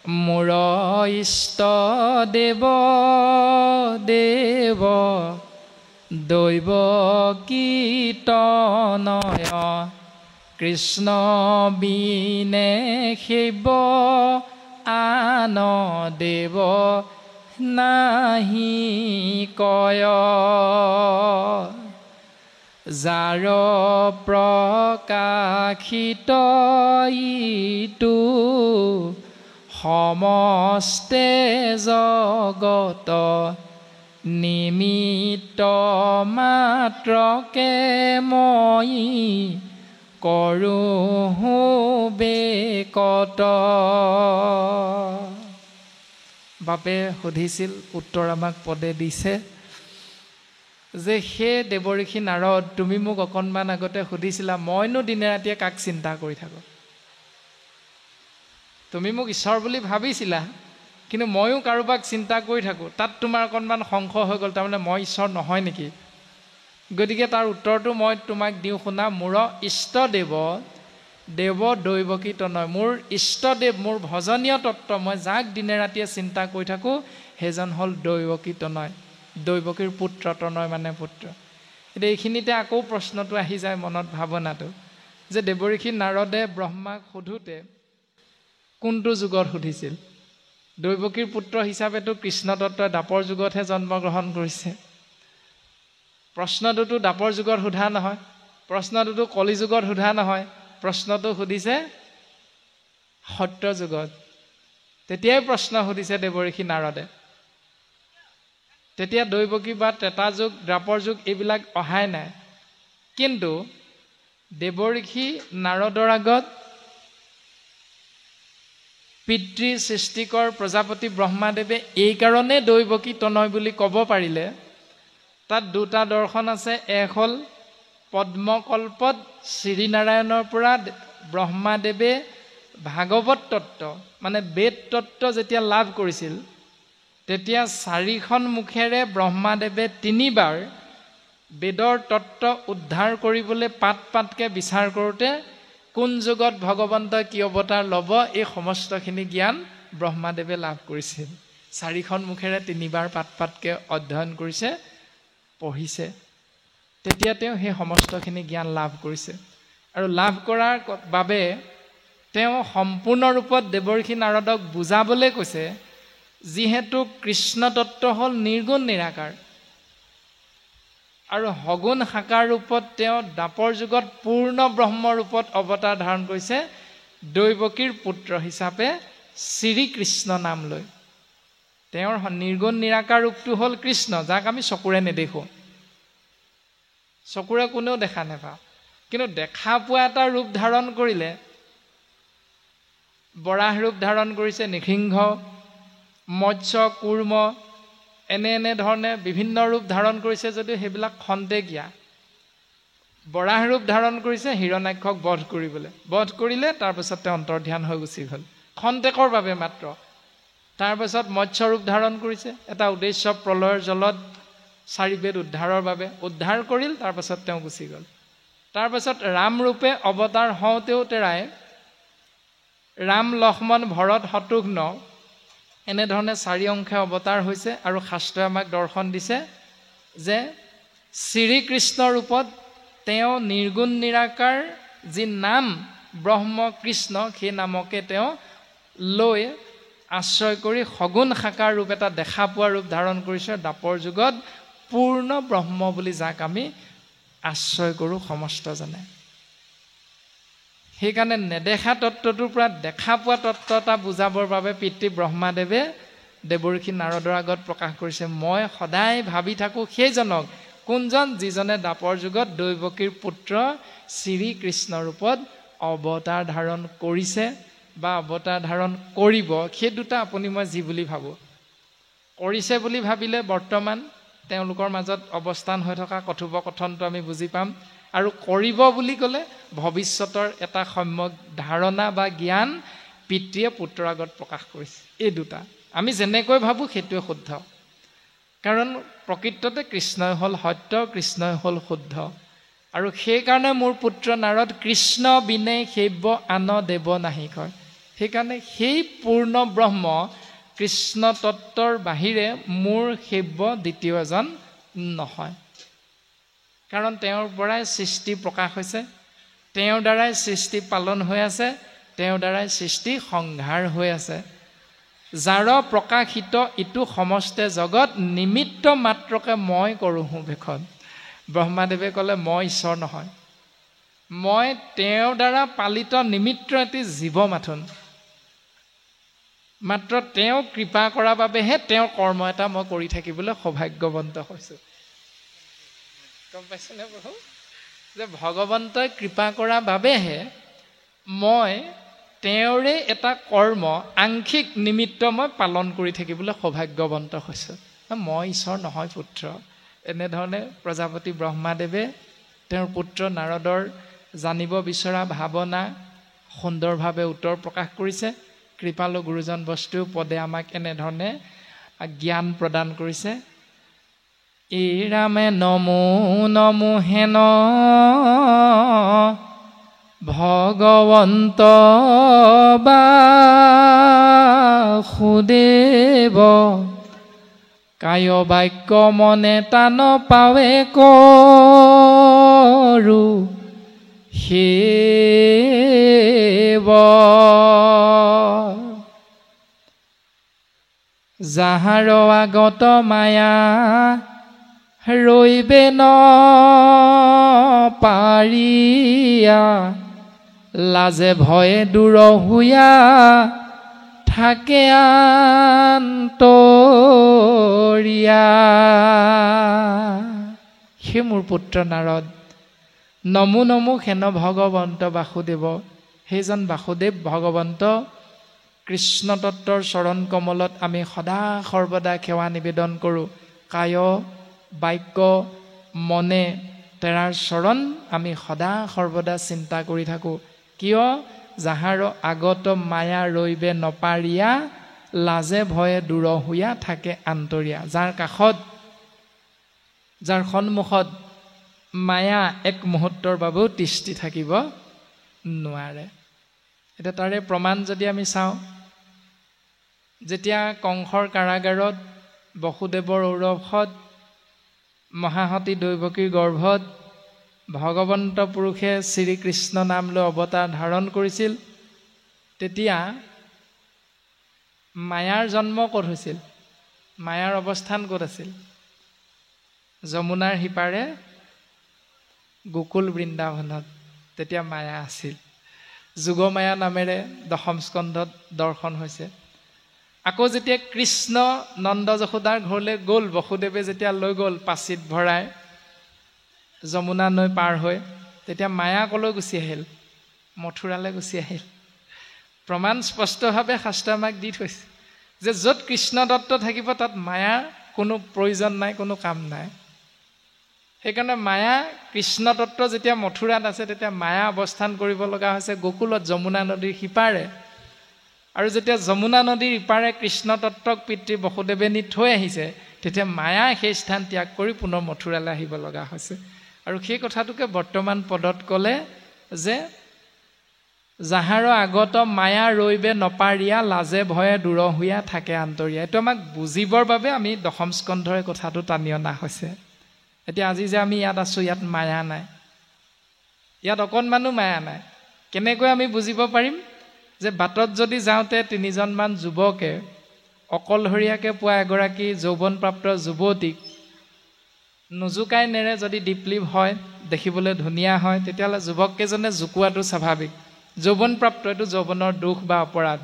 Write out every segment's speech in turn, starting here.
মোৰ ইষ্ট দেৱ দেৱ দৈৱ কীৰ্তনয় কৃষ্ণ বিনে শিৱ আন দেৱ নাহি কয় যাৰ প্ৰকাশিত ইটো সমস্তে জগত নিমিত্ত মাত্ৰকে মই কৰোঁ বেকত। বাপে সুধিছিল, উত্তৰ আমাক পদে দিছে যে হে দেৱঋষি নাৰদ, তুমি মোক অকণমান আগতে সুধিছিলা মইনো দিনে ৰাতিয়ে কাক চিন্তা কৰি থাকোঁ। তুমি মোক ঈশ্বৰ বুলি ভাবিছিলা, কিন্তু ময়ো কাৰোবাক চিন্তা কৰি থাকোঁ। তাত তোমাৰ অকণমান সংশয় হৈ গ'ল, তাৰমানে মই ঈশ্বৰ নহয় নেকি? গতিকে তাৰ উত্তৰটো মই তোমাক দিওঁ শুনা। মোৰ ইষ্টদেৱ দেৱ দৈৱকী তনয়, মোৰ ইষ্টদেৱ, মোৰ ভজনীয় তত্ত্ব, মই যাক দিনে ৰাতিয়ে চিন্তা কৰি থাকোঁ সেইজন হ'ল দৈৱকী তনয়, দৈৱকীৰ পুত্ৰ। তনয় মানে পুত্ৰ। এতিয়া এইখিনিতে আকৌ প্ৰশ্নটো আহি যায় মনত, ভাৱনাটো যে দেৱঋষি নাৰদে ব্ৰহ্মাক সোধোতে কোনটো যুগত সুধিছিল? দৈৱকীৰ পুত্ৰ হিচাপেতো কৃষ্ণ তত্ত্বই দাপৰ যুগতহে জন্মগ্ৰহণ কৰিছে। প্ৰশ্নটোতো দাপৰ যুগত সোধা নহয়, প্ৰশ্নটোতো কলি যুগত সোধা নহয়, প্ৰশ্নটো সুধিছে সত্য যুগত। তেতিয়াই প্ৰশ্ন সুধিছে দেৱঋষি নাৰদে। তেতিয়া দৈৱকী বা ত্ৰেতা যুগ, দ্বাপৰ যুগ এইবিলাক অহাই নাই। কিন্তু দেৱঋষি নাৰদৰ আগত পিতৃ সৃষ্টিকৰ প্ৰজাপতি ব্ৰহ্মাদেৱে এইকাৰণে দৈৱকী তনয় বুলি ক'ব পাৰিলে, তাত দুটা দৰ্শন আছে। এক হ'ল পদ্মকল্পত শ্ৰীনাৰায়ণৰ পৰা ব্ৰহ্মাদেৱে ভাগৱত তত্ত্ব মানে বেদ তত্ত্ব যেতিয়া লাভ কৰিছিল, তেতিয়া 4খন মুখেৰে ব্ৰহ্মাদেৱে 3বাৰ বেদৰ তত্ত্ব উদ্ধাৰ কৰিবলৈ পাত পাতকৈ বিচাৰ কৰোঁতে কোন যুগত ভগৱন্তই কি অৱতাৰ ল'ব এই সমস্তখিনি জ্ঞান ব্ৰহ্মাদেৱে লাভ কৰিছিল। 4খন মুখেৰে 3বাৰ পাত পাতকৈ অধ্যয়ন কৰিছে, পঢ়িছে। তেতিয়া তেওঁ সেই সমস্তখিনি জ্ঞান লাভ কৰিছে। আৰু লাভ কৰাৰ বাবে তেওঁ সম্পূৰ্ণ ৰূপত দেৱঋষি নাৰদক বুজাবলৈ কৈছে, যিহেতু কৃষ্ণ তত্ত্ব হ'ল নিৰ্গুণ নিৰাকাৰ আৰু সগুণ সাকাৰ ৰূপত তেওঁ দাপৰ যুগত পূৰ্ণ ব্ৰহ্ম ৰূপত অৱতাৰ ধাৰণ কৰিছে, দৈৱকীৰ পুত্ৰ হিচাপে শ্ৰীকৃষ্ণ নাম লৈ। তেওঁৰ নিৰ্গুণ নিৰাকাৰ ৰূপটো হ'ল কৃষ্ণ, যাক আমি চকুৰে নেদেখোঁ, চকুৰে কোনেও দেখা নাপাওঁ। কিন্তু দেখা পোৱা এটা ৰূপ ধাৰণ কৰিলে, বৰাহ ৰূপ ধাৰণ কৰিছে, নৃসিংহ, মৎস্য, কুৰ্ম, এনে ধৰণে বিভিন্ন ৰূপ ধাৰণ কৰিছে যদিও সেইবিলাক খন্তেকীয়া। বৰাহ ৰূপ ধাৰণ কৰিছে হিৰণ্যাক্ষক বধ কৰিবলৈ, বধ কৰিলে, তাৰপিছত তেওঁ অন্তৰ্ধান হৈ গুচি গ'ল, খন্তেকৰ বাবে মাত্ৰ। তাৰপিছত মৎস্য ৰূপ ধাৰণ কৰিছে, এটা উদ্দেশ্য প্ৰলয়ৰ জলত 4 বেদ উদ্ধাৰৰ বাবে, উদ্ধাৰ কৰিল, তাৰপাছত তেওঁ গুচি গ'ল। তাৰপাছত ৰাম ৰূপে অৱতাৰ হওঁতেও তেৰাই ৰাম, লক্ষ্মণ, ভৰত, শত্ৰুঘ্ন এনেধৰণে 4 অংশে অৱতাৰ হৈছে। আৰু শাস্ত্ৰই আমাক দৰ্শন দিছে যে শ্ৰীকৃষ্ণ ৰূপত তেওঁ নিৰ্গুণ নিৰাকাৰ যি নাম ব্ৰহ্ম কৃষ্ণ, সেই নামকে তেওঁ লৈ আশ্ৰয় কৰি সগুণ সাকাৰ ৰূপ এটা দেখা পোৱা ৰূপ ধাৰণ কৰিছে। দাপৰ যুগত পূৰ্ণ ব্ৰহ্ম বুলি যাক আমি আশ্ৰয় কৰোঁ সমস্তজনে। সেইকাৰণে নেদেখা তত্ত্বটোৰ পৰা দেখা পোৱা তত্ত্ব এটা বুজাবৰ বাবে পিতৃ ব্ৰহ্মাদেৱে দেৱঋষি নাৰদৰ আগত প্ৰকাশ কৰিছে, মই সদায় ভাবি থাকোঁ সেইজনক, কোনজন? যিজনে দাপৰ যুগত দৈৱকীৰ পুত্ৰ শ্ৰীকৃষ্ণ ৰূপত অৱতাৰ ধাৰণ কৰিছে বা অৱতাৰ ধাৰণ কৰিব। সেই দুটা আপুনি মই যি বুলি ভাবোঁ। কৰিছে বুলি ভাবিলে বৰ্তমান তেওঁলোকৰ মাজত অৱস্থান হৈ থকা কথোপকথনটো আমি বুজি পাম, আৰু কৰিব বুলি ক'লে ভৱিষ্যতৰ এটা সম্যক ধাৰণা বা জ্ঞান পিতৃয়ে পুত্ৰৰ আগত প্ৰকাশ কৰিছে। এই দুটা আমি যেনেকৈ ভাবোঁ সেইটোৱে শুদ্ধ, কাৰণ প্ৰকৃততে কৃষ্ণই হ'ল সত্য, কৃষ্ণই হ'ল শুদ্ধ। আৰু সেইকাৰণে মোৰ পুত্ৰ নাৰদ কৃষ্ণ বিনে সেব্য আন দেৱ নাহি কয়। সেইকাৰণে সেই পূৰ্ণ ব্ৰহ্ম কৃষ্ণ তত্ত্বৰ বাহিৰে মোৰ সেব্য দ্বিতীয় এজন নহয়। কাৰণ তেওঁৰ পৰাই সৃষ্টি প্ৰকাশ হৈছে, তেওঁৰ দ্বাৰাই সৃষ্টি পালন হৈ আছে, তেওঁৰ দ্বাৰাই সৃষ্টি সংহাৰ হৈ আছে। যাৰ প্ৰকাশিত ইটো সমস্তে জগত নিমিত্ত মাত্ৰকে মই কৰোঁ ভেষত। ব্ৰহ্মাদেৱে ক'লে মই ঈশ্বৰ নহয়, মই তেওঁৰ দ্বাৰা পালিত নিমিত্ত এটি জীৱ মাথোন। মাত্ৰ তেওঁ কৃপা কৰাৰ বাবেহে তেওঁৰ কৰ্ম এটা মই কৰি থাকিবলৈ সৌভাগ্যৱন্ত হৈছোঁ। গম পাইছেনে প্ৰভু? যে ভগৱন্তই কৃপা কৰাৰ বাবেহে মই তেওঁৰে এটা কৰ্ম আংশিক নিমিত্ত মই পালন কৰি থাকিবলৈ সৌভাগ্যৱন্ত হৈছোঁ। মই ঈশ্বৰ নহয় পুত্ৰ। এনেধৰণে প্ৰজাপতি ব্ৰহ্মাদেৱে তেওঁৰ পুত্ৰ নাৰদৰ জানিব বিচৰা ভাৱনা সুন্দৰভাৱে উত্তৰ প্ৰকাশ কৰিছে। কৃপালু গুৰুজন বস্তুৰ পদে আমাক এনেধৰণে জ্ঞান প্ৰদান কৰিছে। এই ৰামে নমো নমো হেন ভগৱন্ত বাসুদেৱ, কায় বাক্য মনে টান পাৱে কৰো সেৱ। যাহাৰ আগত মায়া ৰৈবে ন পাৰিয়া, লাজে ভয়ে দূৰ হুয়া থাকে আন্তৰিয়া। সেই মোৰ পুত্ৰ নাৰদ, নমো নমো হেন ভগৱন্ত বাসুদেৱ। সেইজন বাসুদেৱ ভগৱন্ত কৃষ্ণ তত্ত্বৰ চৰণ কমলত আমি সদা সৰ্বদা সেৱা নিবেদন কৰোঁ। কায় বাক্য মনে তেৰাৰ চৰণ আমি সদা সৰ্বদা চিন্তা কৰি থাকোঁ। কিয়? যাহাৰ আগত মায়া ৰৈবে নপাৰিয়া, লাজে ভয়ে দূৰ হুয়া থাকে আন্তৰিয়া। যাৰ কাষত, যাৰ সন্মুখত মায়া এক মুহূৰ্তৰ বাবেও তিষ্ঠি থাকিব নোৱাৰে। এতিয়া তাৰে প্ৰমাণ যদি আমি চাওঁ, যেতিয়া কংসৰ কাৰাগাৰত বসুদেৱৰ ঔৰসত মহাসতী দৈৱকীৰ গৰ্ভত ভগৱন্ত পুৰুষে শ্ৰীকৃষ্ণ নাম লৈ অৱতাৰ ধাৰণ কৰিছিল, তেতিয়া মায়াৰ জন্ম ক'ত হৈছিল? মায়াৰ অৱস্থান ক'ত আছিল? যমুনাৰ সিপাৰে গোকুল বৃন্দাবনত তেতিয়া মায়া আছিল। যোগমায়া নামেৰে দশম স্কন্ধত দৰ্শন হৈছে। আকৌ যেতিয়া কৃষ্ণ নন্দ যশোদাৰ ঘৰলৈ গ'ল, বসুদেৱে যেতিয়া লৈ গ'ল পাচিত ভৰাই যমুনা নৈ পাৰ হৈ, তেতিয়া মায়া কলৈ গুচি আহিল? মথুৰালৈ গুচি আহিল। প্ৰমাণ স্পষ্টভাৱে শাস্ত্ৰ আমাক দি থৈছে যে য'ত কৃষ্ণ দত্ত থাকিব তাত মায়াৰ কোনো প্ৰয়োজন নাই, কোনো কাম নাই। সেইকাৰণে মায়া কৃষ্ণ তত্ত্ব যেতিয়া মথুৰাত আছে, তেতিয়া মায়া অৱস্থান কৰিব লগা হৈছে গোকুলত যমুনা নদীৰ সিপাৰে। আৰু যেতিয়া যমুনা নদীৰ ইপাৰে কৃষ্ণ তত্ত্বক পিতৃ বসুদেৱে নি থৈ আহিছে, তেতিয়া মায়া সেই স্থান ত্যাগ কৰি পুনৰ মথুৰালৈ আহিব লগা হৈছে। আৰু সেই কথাটোকে বৰ্তমান পদত ক'লে যে যাহাৰ আগত মায়া ৰৈবে নপাৰিয়া, লাজে ভয়ে দূৰ হুয়া থাকে আন্তৰিয়া। এইটো আমাক বুজিবৰ বাবে আমি দশম স্কন্ধৰ কথাটো টানি অনা হৈছে। এতিয়া আজি যে আমি ইয়াত আছোঁ, ইয়াত মায়া নাই, ইয়াত অকণমানো মায়া নাই। কেনেকৈ আমি বুজিব পাৰিম? যে বাটত যদি যাওঁতে 3জনমান যুৱকে অকলশৰীয়াকৈ পোৱা এগৰাকী যৌৱনপ্ৰাপ্ত যুৱতীক নোজোকাই নেৰে, যদি দীপলিপ হয়, দেখিবলৈ ধুনীয়া হয়, তেতিয়াহ'লে যুৱককেইজনে জোকোৱাটো স্বাভাৱিক। যৌৱনপ্ৰাপ্ত, এইটো যৌৱনৰ দুখ বা অপৰাধ।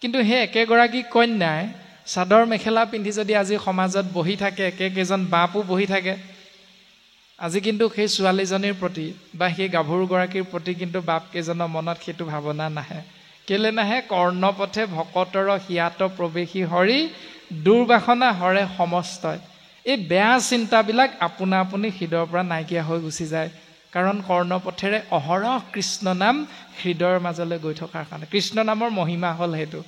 কিন্তু সেই একেগৰাকী কন্যাই চাদৰ মেখেলা পিন্ধি যদি আজি সমাজত বহি থাকে, একেকেইজন বাপো বহি থাকে, আজি কিন্তু সেই ছোৱালীজনীৰ প্ৰতি বা সেই গাভৰুগৰাকীৰ প্ৰতি কিন্তু বাপকেইজনৰ মনত সেইটো ভাৱনা নাহে। কেলে নাহে? কৰ্ণপথে ভকতৰ হিয়াত প্ৰৱেশী হৰি, দুৰ্বাসনা হৰে সমস্তই। এই বেয়া চিন্তাবিলাক আপোনা আপুনি হৃদয়ৰ পৰা নাইকিয়া হৈ গুচি যায়। কাৰণ কৰ্ণপথেৰে অহৰহ কৃষ্ণ নাম হৃদয়ৰ মাজলৈ গৈ থকাৰ কাৰণে। কৃষ্ণ নামৰ মহিমা হ'ল সেইটো।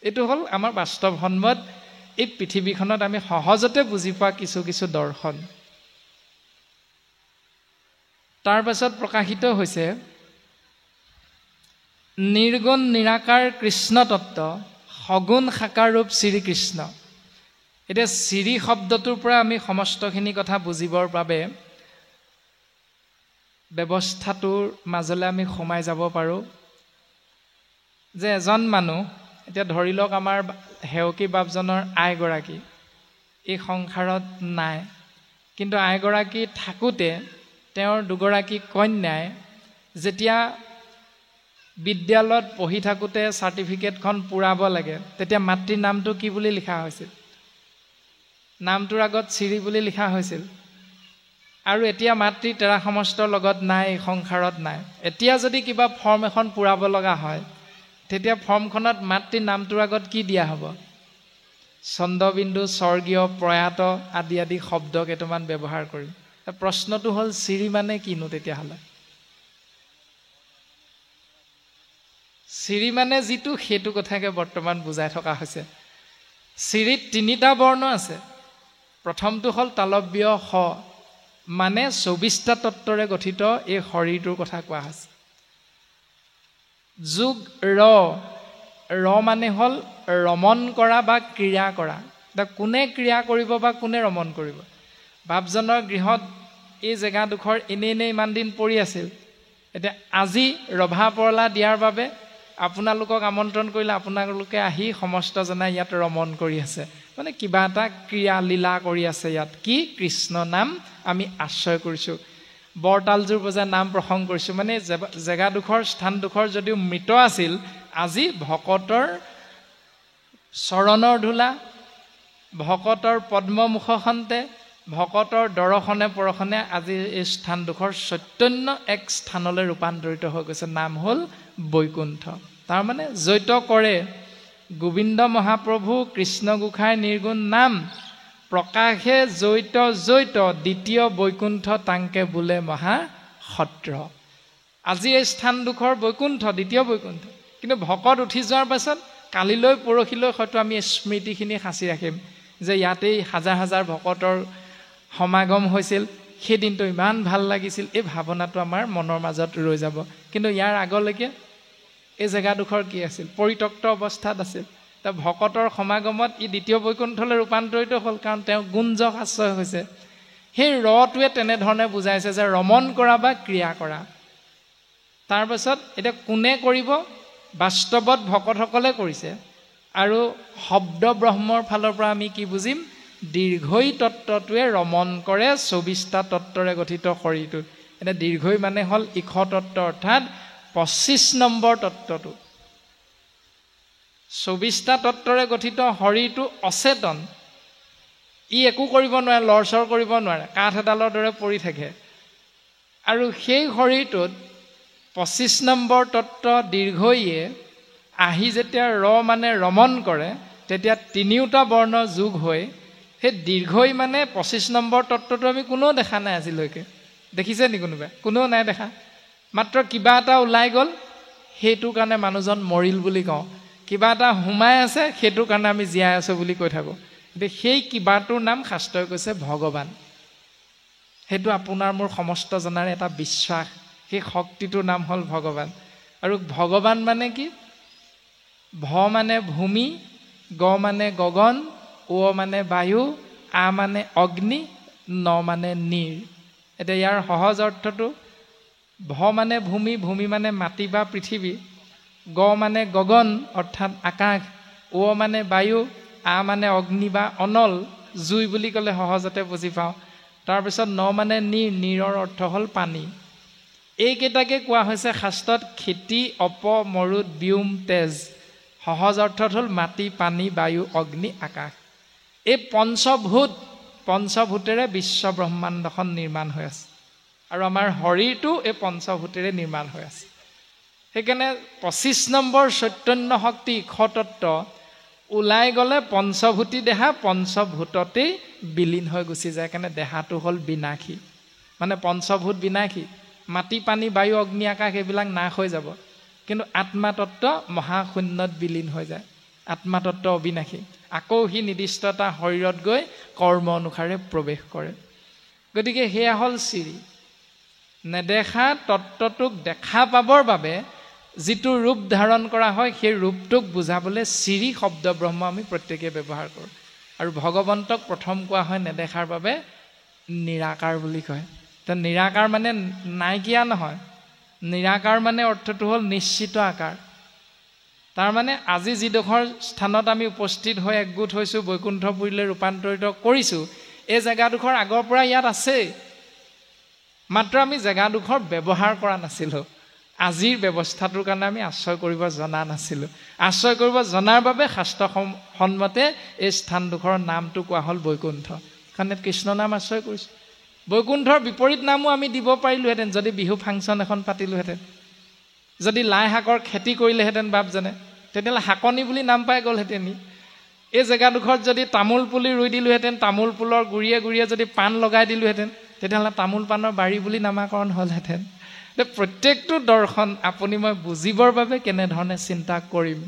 এইটো হ'ল আমাৰ বাস্তৱ সন্মত এই পৃথিৱীখনত আমি সহজতে বুজি পোৱা কিছু কিছু দৰ্শন। তাৰ পাছত প্ৰকাশিত হৈছে নিৰ্গুণ নিৰাকাৰ কৃষ্ণ তত্ত্ব, সগুণ সাকাৰ ৰূপ শ্ৰীকৃষ্ণ। এতিয়া শ্ৰী শব্দটোৰ পৰা আমি সমস্তখিনি কথা বুজিবৰ বাবে ব্যৱস্থাটোৰ মাজলৈ আমি সোমাই যাব পাৰোঁ যে এজন মানুহ, এতিয়া ধৰি লওক আমাৰ সেৱকী বাপজনৰ আইগৰাকী এই সংসাৰত নাই, কিন্তু আইগৰাকী থাকোঁতে তেওঁৰ দুগৰাকী কন্যাই যেতিয়া বিদ্যালয়ত পঢ়ি থাকোঁতে চাৰ্টিফিকেটখন পূৰাব লাগে, তেতিয়া মাতৃৰ নামটো কি বুলি লিখা হৈছিল? নামটোৰ আগত শ্ৰী বুলি লিখা হৈছিল। আৰু এতিয়া মাতৃ তেৰা সমস্তৰ লগত নাই, এই সংসাৰত নাই। এতিয়া যদি কিবা ফৰ্ম এখন পূৰাব লগা হয়, তেতিয়া ফৰ্মখনত মাতৃৰ নামটোৰ আগত কি দিয়া হ'ব? চন্দ্ৰবিন্দু, স্বৰ্গীয়, প্ৰয়াত আদি আদি শব্দ কেইটামান ব্যৱহাৰ কৰিম। প্ৰশ্নটো হ'ল শ্ৰী মানে কিনো তেতিয়াহ'লে? শ্ৰী মানে যিটো, সেইটো কথাকে বৰ্তমান বুজাই থকা হৈছে। শ্ৰীত 3টা বৰ্ণ আছে। প্ৰথমটো হ'ল তালব্য স, মানে 24টা তত্ত্বৰে গঠিত এই শৰীৰটোৰ কথা কোৱা হৈছে। যোগ ৰ, ৰ মানে হ'ল ৰমণ কৰা বা ক্ৰিয়া কৰা। কোনে ক্ৰিয়া কৰিব বা কোনে ৰমণ কৰিব? বাপজনৰ গৃহত এই জেগাডোখৰ এনেই ইমান দিন পৰি আছিল। এতিয়া আজি ৰভা পৰলা দিয়াৰ বাবে আপোনালোকক আমন্ত্ৰণ কৰিলে, আপোনালোকে আহি সমস্ত জনাই ইয়াত ৰমণ কৰি আছে, মানে কিবা এটা ক্ৰিয়া লীলা কৰি আছে ইয়াত। কি? কৃষ্ণ নাম আমি আশ্ৰয় কৰিছোঁ, বৰতালযোৰ বজাই নাম প্ৰসংগ কৰিছোঁ। মানে জেগাডোখৰ, স্থানডোখৰ যদিও মৃত আছিল, আজি ভকতৰ চৰণৰ ধূলা, ভকতৰ পদ্মমুখখন্তে, ভকতৰ দৰ্শনে পৰশনে আজি এই স্থানডোখৰ চৈতন্য এক স্থানলৈ ৰূপান্তৰিত হৈ গৈছে। নাম হ'ল বৈকুণ্ঠ। তাৰমানে জৈত কৰে গোবিন্দ মহাপ্ৰভু কৃষ্ণ গোসাঁই নিৰ্গুণ নাম, প্ৰকাশে জৈত জৈত, দ্বিতীয় বৈকুণ্ঠ তাংকে বোলে মহা সত্ৰ। আজি এই স্থানডোখৰ বৈকুণ্ঠ, দ্বিতীয় বৈকুণ্ঠ। কিন্তু ভকত উঠি যোৱাৰ পাছত কালিলৈ পৰহিলৈ হয়তো আমি স্মৃতিখিনি সাঁচি ৰাখিম যে ইয়াতেই হাজাৰ হাজাৰ ভকতৰ সমাগম হৈছিল, সেই দিনটো ইমান ভাল লাগিছিল। এই ভাৱনাটো আমাৰ মনৰ মাজত ৰৈ যাব। কিন্তু ইয়াৰ আগলৈকে এই জেগাডোখৰ কি আছিল? পৰিত্যক্ত অৱস্থাত আছিল। ভকতৰ সমাগমত ই দ্বিতীয় বৈকুণ্ঠলৈ ৰূপান্তৰিত হ'ল, কাৰণ তেওঁ গুঞ্জক আশ্ৰয় হৈছে। সেই ৰটোৱে তেনেধৰণে বুজাইছে যে ৰমণ কৰা বা ক্ৰিয়া কৰা। তাৰপাছত এতিয়া কোনে কৰিব? বাস্তৱত ভকতসকলে কৰিছে। আৰু শব্দ ব্ৰহ্মৰ ফালৰ পৰা আমি কি বুজিম? দীৰ্ঘৈ তত্ত্বটোৱে ৰমণ কৰে 24টা তত্ত্বৰে গঠিত শৰীৰটোত। এতিয়া দীৰ্ঘৈ মানে হ'ল ইখ তত্ত্ব, অৰ্থাৎ 25 নম্বৰ তত্ত্বটো। 24টা তত্ত্বৰে গঠিত শৰীৰটো অচেতন, ই একো কৰিব নোৱাৰে, লৰচৰ কৰিব নোৱাৰে, কাঠ এডালৰ দৰে পৰি থাকে। আৰু সেই শৰীৰটোত 25 নম্বৰ তত্ত্ব দীৰ্ঘয়ে আহি যেতিয়া ৰ মানে ৰমণ কৰে, তেতিয়া 3টা বৰ্ণ যোগ হৈ সেই দীৰ্ঘই মানে 25 নম্বৰ তত্ত্বটো আমি কোনেও দেখা নাই আজিলৈকে। দেখিছে নি কোনোবাই? কোনেও নাই দেখা। মাত্ৰ কিবা এটা ওলাই গ'ল, সেইটোৰ কাৰণে মানুহজন মৰিল বুলি কওঁ। কিবা এটা সোমাই আছে, সেইটোৰ কাৰণে আমি জীয়াই আছোঁ বুলি কৈ থাকোঁ। কিন্তু সেই কিবাটোৰ নাম শাস্ত্ৰই কৈছে ভগৱান। সেইটো আপোনাৰ মোৰ সমস্ত জনাৰ এটা বিশ্বাস। সেই শক্তিটোৰ নাম হ'ল ভগৱান। আৰু ভগৱান মানে কি? ভ মানে ভূমি, গ মানে গগন, ও মানে বায়ু, আ মানে অগ্নি, ন মানে নীৰ। এতিয়া ইয়াৰ সহজ অৰ্থটো, ভ মানে ভূমি, ভূমি মানে মাটি বা পৃথিৱী, গ মানে গগন অৰ্থাৎ আকাশ, ও মানে বায়ু, আ মানে অগ্নি বা অনল, জুই বুলি ক'লে সহজতে বুজি পাওঁ। তাৰপিছত ন মানে নীৰ, নীৰৰ অৰ্থ হ'ল পানী। এইকেইটাকে কোৱা হৈছে শাস্ত্ৰত খেতি, অপ, মৰুদ, ব্যোম, তেজ। সহজ অৰ্থত হ'ল মাটি, পানী, বায়ু, অগ্নি, আকাশ। এই পঞ্চভূতেৰে বিশ্ব ব্ৰহ্মাণ্ডখন নিৰ্মাণ হৈ আছে। আৰু আমাৰ শৰীৰটো এই পঞ্চভূতেৰে নিৰ্মাণ হৈ আছে। সেইকাৰণে 25 নম্বৰ চৈতন্য শক্তি ইখতত্ত্ব ওলাই গ'লে পঞ্চভূতি দেহা পঞ্চভূততেই বিলীন হৈ গুচি যায়। কাৰণে দেহাটো হ'ল বিনাশী, মানে পঞ্চভূত বিনাশী। মাটি, পানী, বায়ু, অগ্নি, আকাশ এইবিলাক নাশ হৈ যাব, কিন্তু আত্মাতত্ত্ব মহাশূন্যত বিলীন হৈ যায়। আত্মাতত্ত্ব অবিনাশী। আকৌ সি নিৰ্দিষ্ট এটা শৰীৰত গৈ কৰ্ম অনুসাৰে প্ৰৱেশ কৰে। গতিকে সেয়া হ'ল শ্ৰী। নেদেখা তত্ত্বটোক দেখা পাবৰ বাবে যিটো ৰূপ ধাৰণ কৰা হয় সেই ৰূপটোক বুজাবলৈ চিৰি শব্দ ব্ৰহ্ম আমি প্ৰত্যেকে ব্যৱহাৰ কৰোঁ আৰু ভগৱন্তক প্ৰথম কোৱা হয় নেদেখাৰ বাবে নিৰাকাৰ বুলি কয় তো নিৰাকাৰ মানে নাইকিয়া নহয় নিৰাকাৰ মানে অৰ্থটো হ'ল নিশ্চিত আকাৰ তাৰ মানে আজি যিডোখৰ স্থানত আমি উপস্থিত হৈ একগোট হৈছোঁ বৈকুণ্ঠপুৰীলৈ ৰূপান্তৰিত কৰিছোঁ এই জেগাডোখৰ আগৰ পৰা ইয়াত আছে মাত্ৰ আমি জেগাডোখৰ ব্যৱহাৰ কৰা নাছিলোঁ আজিৰ ব্যৱস্থাটোৰ কাৰণে আমি আশ্ৰয় কৰিব জনা নাছিলোঁ আশ্ৰয় কৰিব জনাৰ বাবে শাস্ত্ৰ সন্মতে এই স্থানডোখৰৰ নামটো কোৱা হ'ল বৈকুণ্ঠ কাৰণ ইয়াত কৃষ্ণ নাম আশ্ৰয় কৰিছোঁ বৈকুণ্ঠৰ বিপৰীত নামো আমি দিব পাৰিলোহেঁতেন যদি বিহু ফাংচন এখন পাতিলোহেঁতেন যদি লাই শাকৰ খেতি কৰিলেহেঁতেন বাপজনে তেতিয়াহ'লে শাকনি বুলি নাম পাই গ'লহেঁতেন এই জেগাডোখৰত যদি তামোল পুলি ৰুই দিলোহেঁতেন তামোল পুলৰ গুৰিয়ে গুৰিয়ে যদি পাণ লগাই দিলোহেঁতেন তেতিয়াহ'লে তামোল পাণৰ বাৰী বুলি নামাকৰণ হ'লহেঁতেন প্ৰত্যেকটো দৰ্শন আপুনি মই বুজিবৰ বাবে কেনেধৰণে চিন্তা কৰিম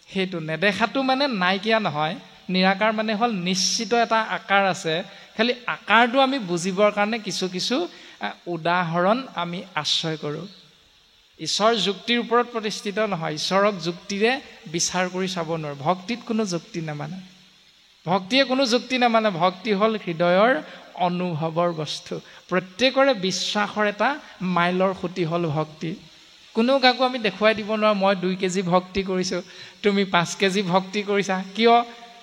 সেইটো নেদেখাটো মানে নাইকিয়া নহয় নিৰাকাৰ মানে হ'ল নিশ্চিত এটা আকাৰ আছে খালি আকাৰটো আমি বুজিবৰ কাৰণে কিছু কিছু উদাহৰণ আমি আশ্ৰয় কৰোঁ ঈশ্বৰ যুক্তিৰ ওপৰত প্ৰতিষ্ঠিত নহয় ঈশ্বৰক যুক্তিৰে বিচাৰ কৰি চাব নোৱাৰোঁ ভক্তিত কোনো যুক্তি নামানে ভক্তিয়ে কোনো যুক্তি নামানে ভক্তি হ'ল হৃদয়ৰ অনুভৱৰ বস্তু প্ৰত্যেকৰে বিশ্বাসৰ এটা মাইলৰ খুঁটি হ'ল ভক্তি কোনো কাকো আমি দেখুৱাই দিব নোৱাৰোঁ মই 2 কেজি ভক্তি কৰিছোঁ তুমি 5 কেজি ভক্তি কৰিছা কিয়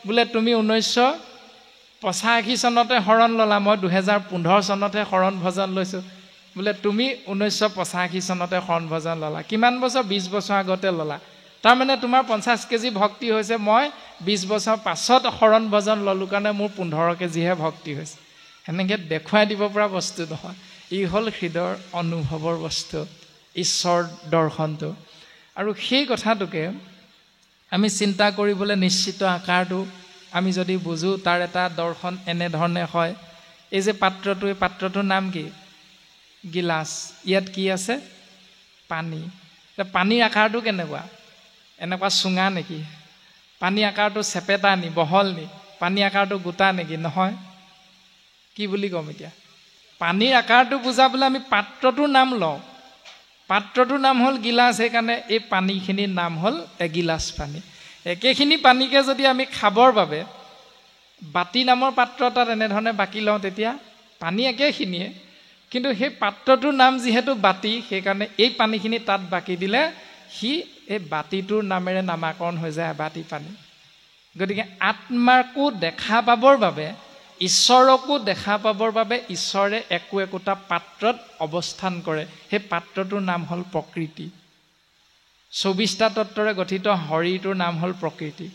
বোলে তুমি 1985 চনতে শৰণ ল'লা মই 2015 চনতহে শৰণ ভজন লৈছোঁ বোলে তুমি 1985 চনতে শৰণ ভজন ল'লা কিমান বছৰ 20 বছৰ আগতে ল'লা তাৰমানে তোমাৰ 50 কেজি ভক্তি হৈছে মই 20 বছৰ পাছত শৰণ ভজন ল'লোঁ কাৰণে মোৰ 15 কেজিহে ভক্তি হৈছে সেনেকৈ দেখুৱাই দিব পৰা বস্তু নহয় ই হ'ল হৃদয়ৰ অনুভৱৰ বস্তু ঈশ্বৰ দৰ্শনটো আৰু সেই কথাটোকে আমি চিন্তা কৰিবলৈ নিশ্চিত আকাৰটো আমি যদি বুজোঁ তাৰ এটা দৰ্শন এনেধৰণে হয় এই যে পাত্ৰটো এই পাত্ৰটোৰ নাম কি গিলাচ ইয়াত কি আছে পানী পানীৰ আকাৰটো কেনেকুৱা এনেকুৱা চুঙা নেকি পানী আকাৰটো চেপেটা নি বহল নি পানী আকাৰটো গোটা নেকি নহয় কি বুলি ক'ম এতিয়া পানীৰ আকাৰটো বুজাবলৈ আমি পাত্ৰটোৰ নাম লওঁ পাত্ৰটোৰ নাম হ'ল গিলাচ সেইকাৰণে এই পানীখিনিৰ নাম হ'ল এগিলাচ পানী একেখিনি পানীকে যদি আমি খাবৰ বাবে বাতি নামৰ পাত্ৰ এটাত এনেধৰণে বাকি লওঁ তেতিয়া পানী একেখিনিয়ে কিন্তু সেই পাত্ৰটোৰ নাম যিহেতু বাতি সেইকাৰণে এই পানীখিনি তাত বাকি দিলে সি এই বাতিটোৰ নামেৰে নামাকৰণ হৈ যায় বাতি পানী গতিকে আত্মাকো দেখা পাবৰ বাবে ঈশ্বৰকো দেখা পাবৰ বাবে ঈশ্বৰে একোটা পাত্ৰত অৱস্থান কৰে সেই পাত্ৰটোৰ নাম হ'ল প্ৰকৃতি 24টা তত্ত্বৰে গঠিত শৰীৰটোৰ নাম হ'ল প্ৰকৃতি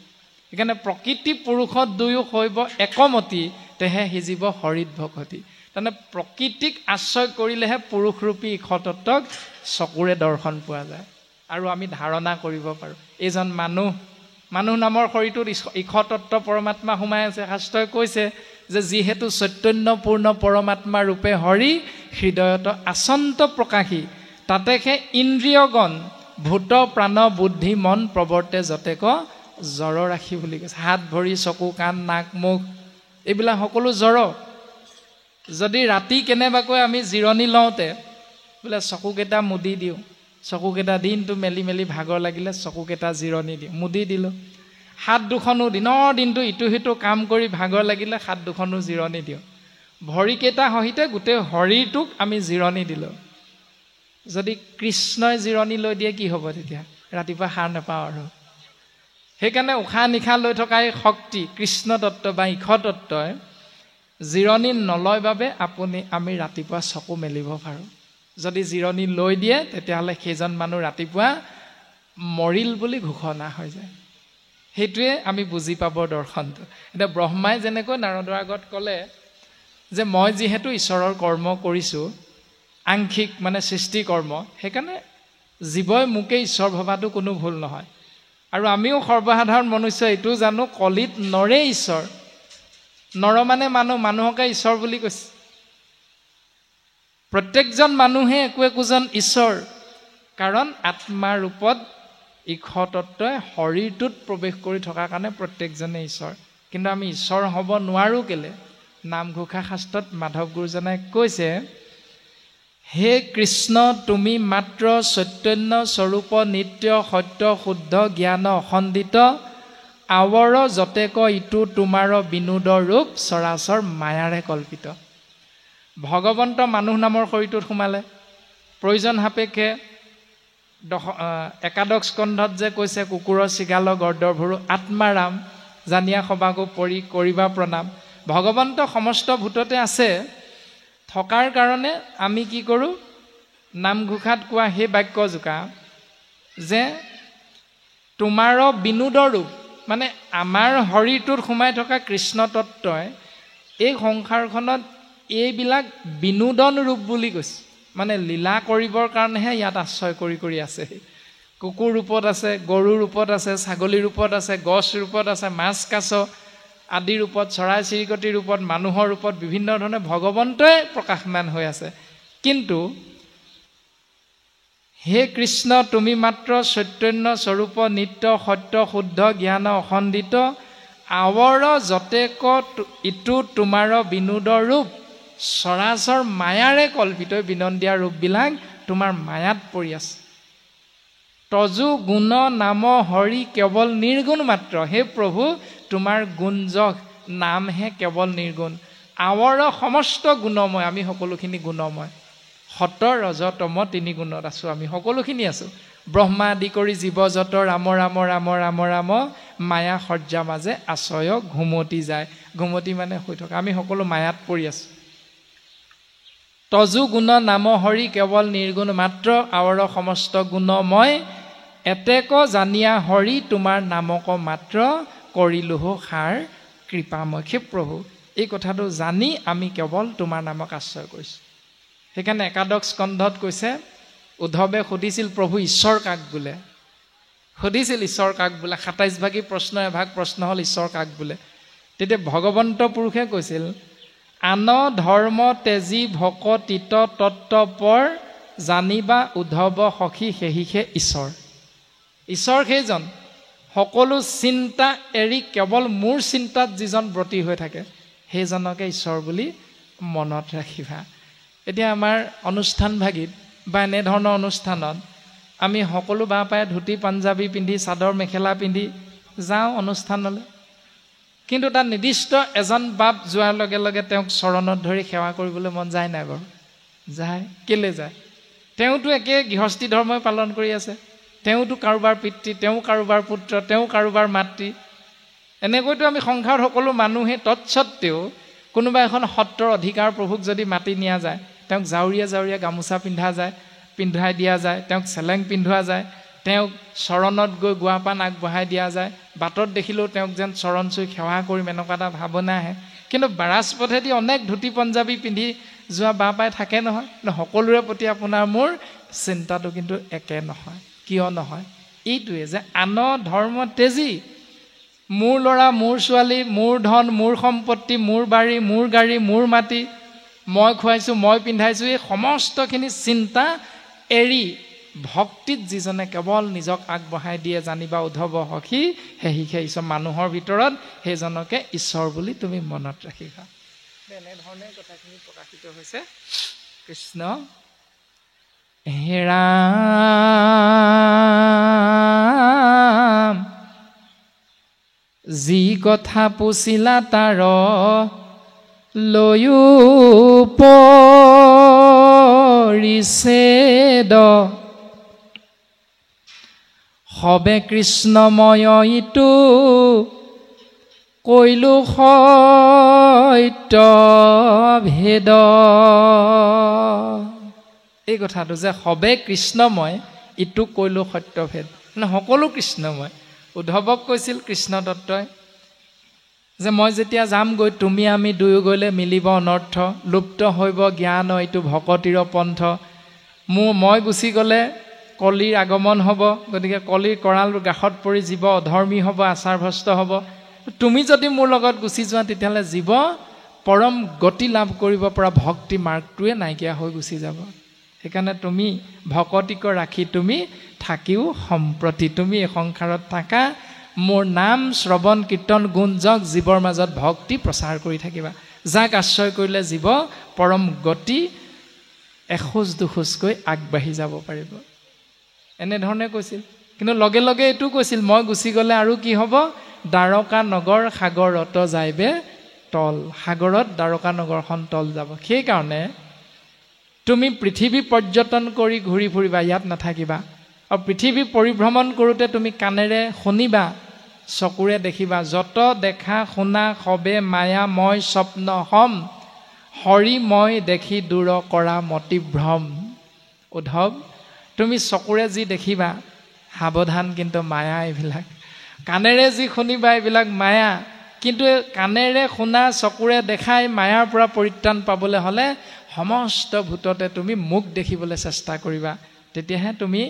সেইকাৰণে প্ৰকৃতি পুৰুষত দুয়ো হৈব একমতি তেহে সিজিব হৰিত ভকতি তাৰমানে প্ৰকৃতিক আশ্ৰয় কৰিলেহে পুৰুষৰূপী ইশতত্ত্বক চকুৰে দৰ্শন পোৱা যায় আৰু আমি ধাৰণা কৰিব পাৰোঁ এইজন মানুহ নামৰ শৰীৰটোত ইশতত্ত্ব পৰমাত্মা সোমাই আছে শাস্ত্ৰই কৈছে যে যিহেতু চৈতন্যপূৰ্ণ পৰমাত্মা ৰূপে হৰি হৃদয়ত আচন্ত প্ৰকাশী তাতে সেই ইন্দ্ৰিয়গণ ভূত প্ৰাণ বুদ্ধি মন প্ৰৱৰ্তে যতেক জড় ৰাখি বুলি কৈছে হাত ভৰি চকু কাণ নাক মুখ এইবিলাক সকলো জড় যদি ৰাতি কেনেবাকৈ আমি জিৰণি লওঁতে বোলে চকুকেইটা মুদি দিওঁ চকুকেইটা দিনটো মেলি মেলি ভাগৰ লাগিলে চকুকেইটা জিৰণি দিওঁ মুদি দিলোঁ হাত দুখনো দিনৰ দিনটো ইটো সিটো কাম কৰি ভাগৰ লাগিলে হাত দুখনো জিৰণি দিওঁ ভৰিকেইটা সহিতে গোটেই শৰীৰটোক আমি জিৰণি দিলোঁ যদি কৃষ্ণই জিৰণি লৈ দিয়ে কি হ'ব তেতিয়া ৰাতিপুৱা সাৰ নাপাওঁ আৰু সেইকাৰণে উশাহ নিশাহ লৈ থকা এই শক্তি কৃষ্ণ তত্ত্ব বা ইশতত্ত্বই জিৰণি নলয় বাবে আমি ৰাতিপুৱা চকু মেলিব পাৰোঁ যদি জিৰণি লৈ দিয়ে তেতিয়াহ'লে সেইজন মানুহ ৰাতিপুৱা মৰিল বুলি ঘোষণা হৈ যায় সেইটোৱে আমি বুজি পাবৰ দৰ্শনটো এতিয়া ব্ৰহ্মাই যেনেকৈ নাৰদৰ আগত ক'লে যে মই যিহেতু ঈশ্বৰৰ কৰ্ম কৰিছোঁ আংশিক মানে সৃষ্টি কৰ্ম সেইকাৰণে জীৱই মোকে ঈশ্বৰ ভবাটো কোনো ভুল নহয় আৰু আমিও সৰ্বসাধাৰণ মনুষ্য এইটো জানো কলিত নৰে ঈশ্বৰ নৰ মানে মানুহকে ঈশ্বৰ বুলি কৈছে প্ৰত্যেকজন মানুহে একোজন ঈশ্বৰ কাৰণ আত্মা ৰূপত ইশতত্ত্বই শৰীৰটোত প্ৰৱেশ কৰি থকাৰ কাৰণে প্ৰত্যেকজনে ঈশ্বৰ কিন্তু আমি ঈশ্বৰ হ'ব নোৱাৰোঁ কেলে নামঘোষা শাস্ত্ৰত মাধৱ গুৰুজনাই কৈছে হে কৃষ্ণ তুমি মাত্ৰ চৈতন্য স্বৰূপ নিত্য সত্য শুদ্ধ জ্ঞান অখণ্ডিত আৱৰ যতেক ইটো তোমাৰ বিনোদ ৰূপ চৰাচৰ মায়াৰে কল্পিত। ভগৱন্ত মানুহ নামৰ শৰীৰটোত সোমালে, প্ৰয়োজন সাপেক্ষে একাদশ স্কন্ধত যে কৈছে কুকুৰৰ চিগাল গৰ্দৰ ভৰু আত্মাৰাম জানিয়া সবাকো পৰি কৰিবা প্ৰণাম। ভগৱন্ত সমস্ত ভূততে আছে, থকাৰ কাৰণে আমি কি কৰোঁ, নামঘোষাত কোৱা সেই বাক্য জোকা যে তোমাৰ বিনোদ ৰূপ, মানে আমাৰ শৰীৰটোত সোমাই থকা কৃষ্ণ তত্ত্বই এই সংসাৰখনত এইবিলাক বিনোদন ৰূপ বুলি কৈছে, মানে লীলা কৰিবৰ কাৰণেহে ইয়াত আশ্ৰয় কৰি আছে। কুকুৰ ৰূপত আছে, গৰুৰ ৰূপত আছে, ছাগলীৰ ৰূপত আছে, গছ ৰূপত আছে, মাছ কাছ আদি ৰূপত, চৰাই চিৰিকটিৰ ৰূপত, মানুহৰ ৰূপত বিভিন্ন ধৰণে ভগৱন্তই প্ৰকাশমান হৈ আছে। কিন্তু হে কৃষ্ণ তুমি মাত্ৰ চৈতন্য স্বৰূপ নিত্য সত্য শুদ্ধ জ্ঞান অখণ্ডিত আৱৰ যতেক ইটো তোমাৰ বিনোদ ৰূপ চৰাচৰ মায়াৰে কল্পিত। বিনন্দীয়া ৰূপবিলাক তোমাৰ মায়াত পৰি আছে। তজু গুণ নাম হৰি কেৱল নিৰ্গুণ মাত্ৰ। হে প্ৰভু তোমাৰ গুণজক নামহে কেৱল নিৰ্গুণ। আৱৰ সমস্ত গুণময়, আমি সকলোখিনি গুণময়। সত ৰজ তম তিনি গুণত আছোঁ, আমি সকলোখিনি আছোঁ। ব্ৰহ্মা আদি কৰি জীৱ যত ৰাম ৰাম ৰাম ৰাম ৰাম মায়া সজ্জা মাজে আশ্ৰয় ঘুমতি যায়। ঘুমতি মানে হৈ থকা, আমি সকলো মায়াত পৰি আছোঁ। তজু গুণ নাম হৰি কেৱল নিৰ্গুণ মাত্ৰ আৱৰ সমস্ত গুণময় এতেক জানিয়া হৰি তোমাৰ নামক মাত্ৰ কৰিলোহ সাৰ কৃপাময়। হে প্ৰভু এই কথাটো জানি আমি কেৱল তোমাৰ নামক আশ্ৰয় কৰিছোঁ। সেইকাৰণে একাদশ স্কন্ধত কৈছে, উদ্ধৱে সুধিছিল প্ৰভু ঈশ্বৰ কাক বোলে, সুধিছিল ঈশ্বৰ কাক বোলে। ২৭ ভাগী প্ৰশ্ন এভাগ প্ৰশ্ন হ'ল ঈশ্বৰ কাক বোলে। তেতিয়া ভগৱন্ত পুৰুষে কৈছিল, আন ধৰ্ম তেজী ভকতিত তত্ত্বপৰ জানিবা উদ্ধৱ সখী সেহিহে ঈশ্বৰ। ঈশ্বৰ সেইজন সকলো চিন্তা এৰি কেৱল মোৰ চিন্তাত যিজন ব্ৰতী হৈ থাকে সেইজনকে ঈশ্বৰ বুলি মনত ৰাখিবা। এতিয়া আমাৰ অনুষ্ঠান ভাগিত বা এনেধৰণৰ অনুষ্ঠানত আমি সকলো বাৰ পাই ধুতি পাঞ্জাবী পিন্ধি চাদৰ মেখেলা পিন্ধি যাওঁ অনুষ্ঠানলৈ, কিন্তু তাত নিৰ্দিষ্ট এজন বাপ যোৱাৰ লগে লগে তেওঁক চৰণত ধৰি সেৱা কৰিবলৈ মন যায় নাই বাৰু? যায়। কেলে যায়? তেওঁতো একে গৃহস্থী ধৰ্মই পালন কৰি আছে, তেওঁতো কাৰোবাৰ পিতৃ, তেওঁ কাৰোবাৰ পুত্ৰ, তেওঁ কাৰোবাৰ মাতৃ। এনেকৈতো আমি সংসাৰত সকলো মানুহে, তৎসত্বেও কোনোবা এখন সত্ৰৰ অধিকাৰ প্ৰভুক যদি মাতি নিয়া যায়, তেওঁক জাউৰীয়া জাউৰীয়া গামোচা পিন্ধাই দিয়া যায়, তেওঁক চেলেং পিন্ধোৱা যায়, তেওঁক চৰণত গৈ গুৱাপান আগবঢ়াই দিয়া যায়, বাটত দেখিলেও তেওঁক যেন চৰণ চুই সেৱা কৰিম এনেকুৱা এটা ভাৱনা আহে। কিন্তু বাৰাজপথেদি অনেক ধুতি পঞ্জাবী পিন্ধি যোৱা বা পাই থাকে নহয়, সকলোৰে প্ৰতি আপোনাৰ মোৰ চিন্তাটো কিন্তু একে নহয়। কিয় নহয়? এইটোৱে যে আন ধৰ্ম তেজী, মোৰ ল'ৰা, মোৰ ছোৱালী, মোৰ ধন, মোৰ সম্পত্তি, মোৰ বাৰী, মোৰ গাড়ী, মোৰ মাটি, মই খুৱাইছোঁ, মই পিন্ধাইছোঁ, এই সমস্তখিনি চিন্তা এৰি ভক্তিত যিজনে কেৱল নিজক আগবঢ়াই দিয়ে, জানিবা উদ্ধৱ সখী সেহিহে ঈশ্বৰ। মানুহৰ ভিতৰত সেইজনকে ঈশ্বৰ বুলি তুমি মনত ৰাখিবা। এনেধৰণে কথাখিনি প্ৰকাশিত হৈছে। কৃষ্ণ হে ৰাম যি কথা পুছিলা তাৰ লৈও পৰিছেদ সবে কৃষ্ণময় ইটো কৈলো সত্য ভেদ। এই কথাটো যে সবে কৃষ্ণময় ইটো কৈলো সত্য ভেদ, মানে সকলো কৃষ্ণময়। উদ্ধৱক কৈছিল কৃষ্ণ তত্ত্বই যে মই যেতিয়া যামগৈ, তুমি আমি দুয়ো গ'লে মিলিব অনৰ্থ, লুপ্ত হৈব জ্ঞান এইটো ভকতিৰ পন্থ। মই গুচি গ'লে কলিৰ আগমন হ'ব, গতিকে কলিৰ কৰাল গাখত পৰি জীৱ অধৰ্মী হ'ব, আচাৰ ভ্ৰষ্ট হ'ব। তুমি যদি মোৰ লগত গুচি যোৱা তেতিয়াহ'লে জীৱ পৰম গতি লাভ কৰিব পৰা ভক্তি মাৰ্গটোৱে নাইকিয়া হৈ গুচি যাব। সেইকাৰণে তুমি ভকতিক ৰাখি তুমি থাকিও সম্প্ৰতি, তুমি এই সংসাৰত থাকা, মোৰ নাম শ্ৰৱণ কীৰ্তন গুণ যক জীৱৰ মাজত ভক্তি প্ৰচাৰ কৰি থাকিবা। যাক আশ্ৰয় কৰিলে জীৱ পৰম গতি এখোজ দুখোজকৈ আগবাঢ়ি যাব পাৰিব। এনেধৰণে কৈছিল। কিন্তু লগে লগে এইটো কৈছিল, মই গুচি গ'লে আৰু কি হ'ব? দ্বাৰকা নগৰ সাগৰত যাইবে তল। সাগৰত দ্বাৰকা নগৰখন তল যাব। সেইকাৰণে তুমি পৃথিৱী পৰ্যটন কৰি ঘূৰি ফুৰিবা, ইয়াত নাথাকিবা। আৰু পৃথিৱী পৰিভ্ৰমণ কৰোঁতে তুমি কাণেৰে শুনিবা, চকুৰে দেখিবা, যত দেখা শুনা সবে মায়া মই স্বপ্ন হম, হৰি মই দেখি দূৰ কৰা মতিভ্ৰম। উদ্ধৱ, তুমি চকুৰে যি দেখিবা সাৱধান, কিন্তু মায়া এইবিলাক। কাণেৰে যি শুনিবা এইবিলাক মায়া। কিন্তু কাণেৰে শুনা চকুৰে দেখাই মায়াৰ পৰা পৰিত্ৰাণ পাবলৈ হ'লে সমস্ত ভূততে তুমি মোক দেখিবলৈ চেষ্টা কৰিবা, তেতিয়াহে তুমি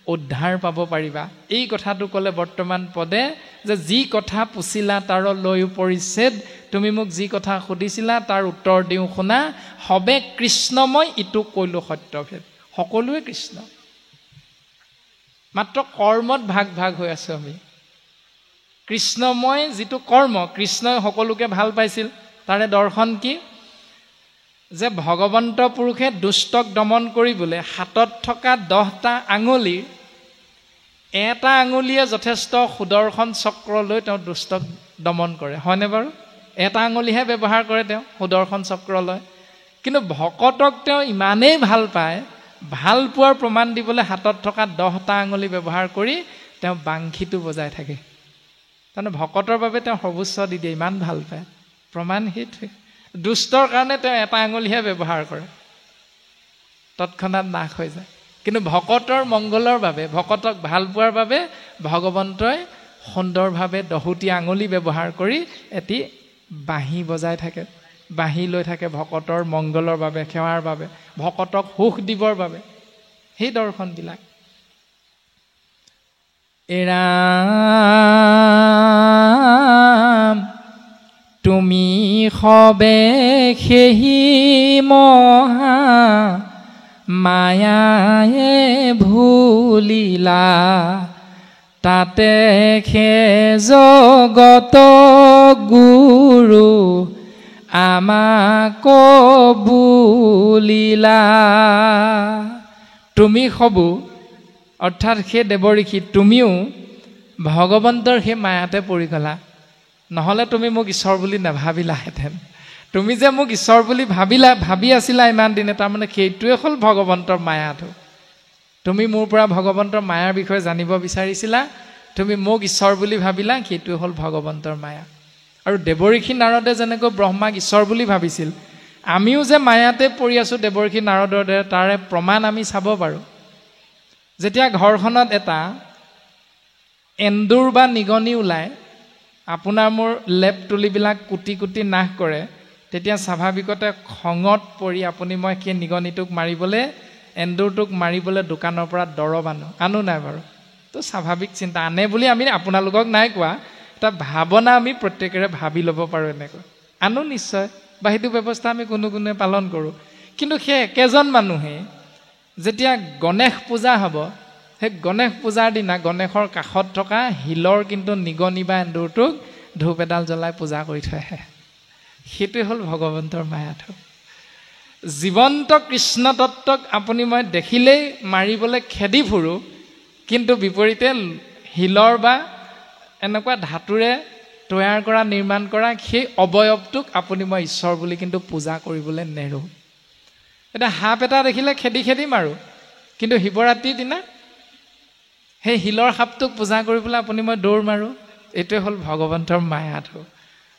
উদ্ধাৰ পাব পাৰিবা। এই কথাটো ক'লে বৰ্তমান পদে যে যি কথা পুছিলা তাৰ লৈ পৰিচ্ছেদ, তুমি মোক যি কথা সুধিছিলা তাৰ উত্তৰ দিওঁ শুনা, সবে কৃষ্ণময় ইটো কৈলো সত্যভেদ। সকলোৱে কৃষ্ণ, মাত্ৰ কৰ্মত ভাগ ভাগ হৈ আছো আমি। কৃষ্ণময় যিটো কৰ্ম, কৃষ্ণই সকলোকে ভাল পাইছিল। তাৰে দৰ্শন কি? যে ভগৱন্ত পুৰুষে দুষ্টক দমন কৰিবলৈ হাতত থকা 10টা আঙুলিৰ এটা আঙুলিয়ে যথেষ্ট সুদৰ্শন চক্ৰ লৈ তেওঁ দুষ্টক দমন কৰে, হয়নে বাৰু? এটা আঙুলিহে ব্যৱহাৰ কৰে তেওঁ সুদৰ্শন চক্ৰ লয়। কিন্তু ভকতক তেওঁ ইমানেই ভাল পায়, ভাল পোৱাৰ প্ৰমাণ দিবলৈ হাতত থকা 10টা আঙুলি ব্যৱহাৰ কৰি তেওঁ বাংশীটো বজাই থাকে। তাৰমানে ভকতৰ বাবে তেওঁ সৰ্বোচ্চ দি দিয়ে, ইমান ভাল পায়। প্ৰমাণ সেইটোৱে। দুষ্টৰ কাৰণে তেওঁ এটা আঙুলিহে ব্যৱহাৰ কৰে, তৎক্ষণাত নাশ হৈ যায়। কিন্তু ভকতৰ মংগলৰ বাবে, ভকতক ভাল পোৱাৰ বাবে ভগৱন্তই সুন্দৰভাৱে 10টি আঙুলি ব্যৱহাৰ কৰি এটি বাঁহী বজাই থাকে, বাঁহী লৈ থাকে ভকতৰ মংগলৰ বাবে, সেৱাৰ বাবে, ভকতক সুখ দিবৰ বাবে। সেই দৰ্শনবিলাক এৰাম তুমি সবে সেহি মহা মায়ায়ে ভুলিলা, তাতে খে জগত গুৰু আমাক বুলিলা। তুমি সবু অৰ্থাৎ সেই দেৱঋষি, তুমিও ভগৱন্তৰ সেই মায়াতে পৰি গলা। নহ'লে তুমি মোক ঈশ্বৰ বুলি নাভাবিলাহেঁতেন। তুমি যে মোক ঈশ্বৰ বুলি ভাবি আছিলা ইমান দিনে, তাৰমানে সেইটোৱে হ'ল ভগৱন্তৰ মায়াটো। তুমি মোৰ পৰা ভগৱন্তৰ মায়াৰ বিষয়ে জানিব বিচাৰিছিলা, তুমি মোক ঈশ্বৰ বুলি ভাবিলা, সেইটোৱে হ'ল ভগৱন্তৰ মায়া। আৰু দেৱঋষি নাৰদে যেনেকৈ ব্ৰহ্মাক ঈশ্বৰ বুলি ভাবিছিল, আমিও যে মায়াতে পৰি আছোঁ দেৱঋষি নাৰদৰ দৰে, তাৰে প্ৰমাণ আমি চাব পাৰোঁ। যেতিয়া ঘৰখনত এটা এন্দুৰ বা নিগনি ওলায়, আপোনাৰ মোৰ লেপ তুলিবিলাক কুটি কুটি নাশ কৰে, তেতিয়া স্বাভাৱিকতে খঙত পৰি আপুনি মই সেই নিগনিটোক মাৰিবলৈ, এন্দুৰটোক মাৰিবলৈ দোকানৰ পৰা দৰৱ আনো নাই বাৰু? তো স্বাভাৱিক চিন্তা। আনে বুলি আমি আপোনালোকক নাই কোৱা, এটা ভাৱনা আমি প্ৰত্যেকেৰে ভাবি ল'ব পাৰোঁ এনেকৈ। আনো নিশ্চয়, বা সেইটো ব্যৱস্থা আমি কোনোৱে পালন কৰোঁ। কিন্তু সেই একেজন মানুহে যেতিয়া গণেশ পূজা হ'ব, সেই গণেশ পূজাৰ দিনা গণেশৰ কাষত থকা শিলৰ কিন্তু নিগনি বা এন্দুৰটোক ধূপ এডাল জ্বলাই পূজা কৰি থৈ আহে। সেইটোৱে হ'ল ভগৱন্তৰ মায়াটো। জীৱন্ত কৃষ্ণ তত্ত্বক আপুনি মই দেখিলেই মাৰিবলৈ খেদি ফুৰোঁ, কিন্তু বিপৰীতে শিলৰ বা এনেকুৱা ধাতুৰে তৈয়াৰ কৰা, নিৰ্মাণ কৰা সেই অৱয়ৱটোক আপুনি মই ঈশ্বৰ বুলি কিন্তু পূজা কৰিবলৈ নেৰোঁ। এতিয়া সাপ এটা দেখিলে খেদি খেদি মাৰোঁ, কিন্তু শিৱৰাত্ৰিৰ দিনা সেই শিলৰ সাপটোক পূজা কৰিবলৈ আপুনি মই দৌৰ মাৰোঁ। এইটোৱে হ'ল ভগৱন্তৰ মায়াটো।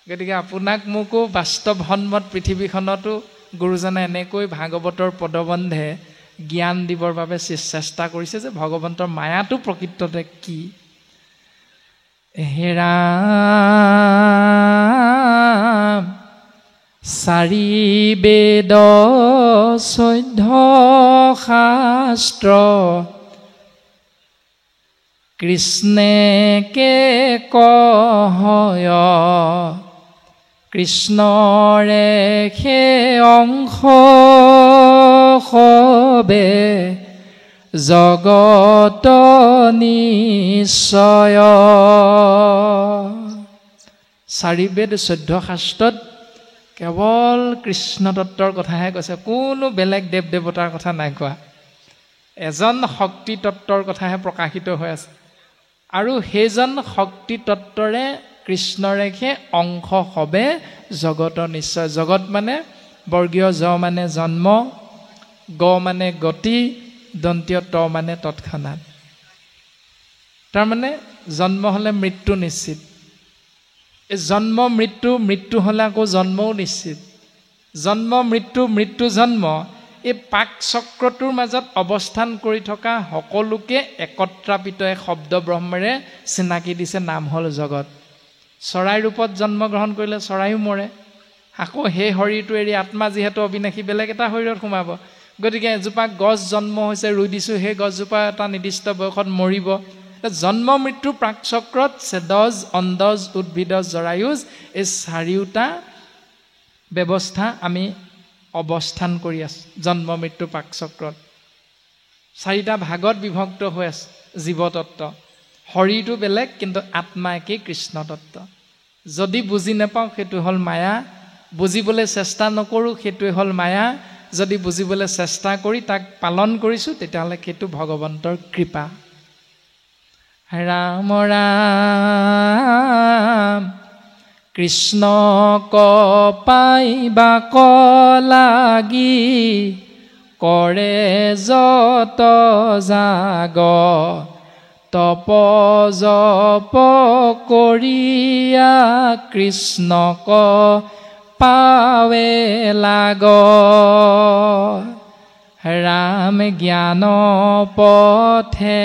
গতিকে আপোনাক মোকো বাস্তৱ সন্মত পৃথিৱীখনতো গুৰুজনে এনেকৈ ভাগৱতৰ পদবন্ধে জ্ঞান দিবৰ বাবে চেষ্টা কৰিছে যে ভগৱন্তৰ মায়াটো প্ৰকৃততে কি। হেৰা 4 বেদ 14 শাস্ত্ৰ, কৃষ্ণে কে কহয়, কৃষ্ণৰে সে অংশ সবে জগত নিশ্চয়। 4 বেদ 14 শাস্ত্ৰত কেৱল কৃষ্ণ তত্ত্বৰ কথাহে কৈছে, কোনো বেলেগ দেৱ দেৱতাৰ কথা নাই কোৱা। এজন শক্তি তত্ত্বৰ কথাহে প্ৰকাশিত হৈ আছে, আৰু সেইজন শক্তি তত্ত্বৰে কৃষ্ণৰেখে অংশ হবে জগতৰ নিশ্চয়। জগত মানে বৰ্গীয় জ মানে জন্ম, গ মানে গতি, দন্তীয় ত মানে তৎক্ষণাৎ। তাৰমানে জন্ম হ'লে মৃত্যু নিশ্চিত, এই জন্ম মৃত্যু, মৃত্যু হ'লে আকৌ জন্মও নিশ্চিত। জন্ম মৃত্যু, মৃত্যু জন্ম, এই পাক চক্ৰটোৰ মাজত অৱস্থান কৰি থকা সকলোকে একত্ৰাপিত এক শব্দ ব্ৰহ্মেৰে চিনাকি দিছে, নাম হ'ল জগত। চৰাই ৰূপত জন্মগ্ৰহণ কৰিলে চৰাইও মৰে, আকৌ সেই শৰীৰটো এৰি আত্মা যিহেতু অবিনাশী বেলেগ এটা শৰীৰত সোমাব। গতিকে এজোপা গছ জন্ম হৈছে, ৰুই দিছোঁ, সেই গছজোপা এটা নিৰ্দিষ্ট বয়সত মৰিব। জন্ম মৃত্যু প্ৰাক চক্ৰত ছেদজ, অণ্ডজ, উদ্ভিদজ, জৰায়ুজ, এই চাৰিওটা ব্যৱস্থা আমি অৱস্থান কৰি আছোঁ। জন্ম মৃত্যু প্ৰাক চক্ৰত চাৰিটা ভাগত বিভক্ত হৈ আছে জীৱতত্ত্ব। শৰীৰটো বেলেগ, কিন্তু আত্মা একেই, কৃষ্ণ তত্ত্ব। যদি বুজি নাপাওঁ সেইটো হ'ল মায়া, বুজিবলৈ চেষ্টা নকৰোঁ সেইটোৱে হ'ল মায়া, যদি বুজিবলৈ চেষ্টা কৰি তাক পালন কৰিছোঁ তেতিয়াহ'লে সেইটো ভগৱন্তৰ কৃপা। ৰাম ৰাম কৃষ্ণক পাইবাক লাগি, কৰে যত জাগ, তপ জপ কৰিয়া কৃষ্ণক পাৱে লাগ। ৰাম জ্ঞান পথে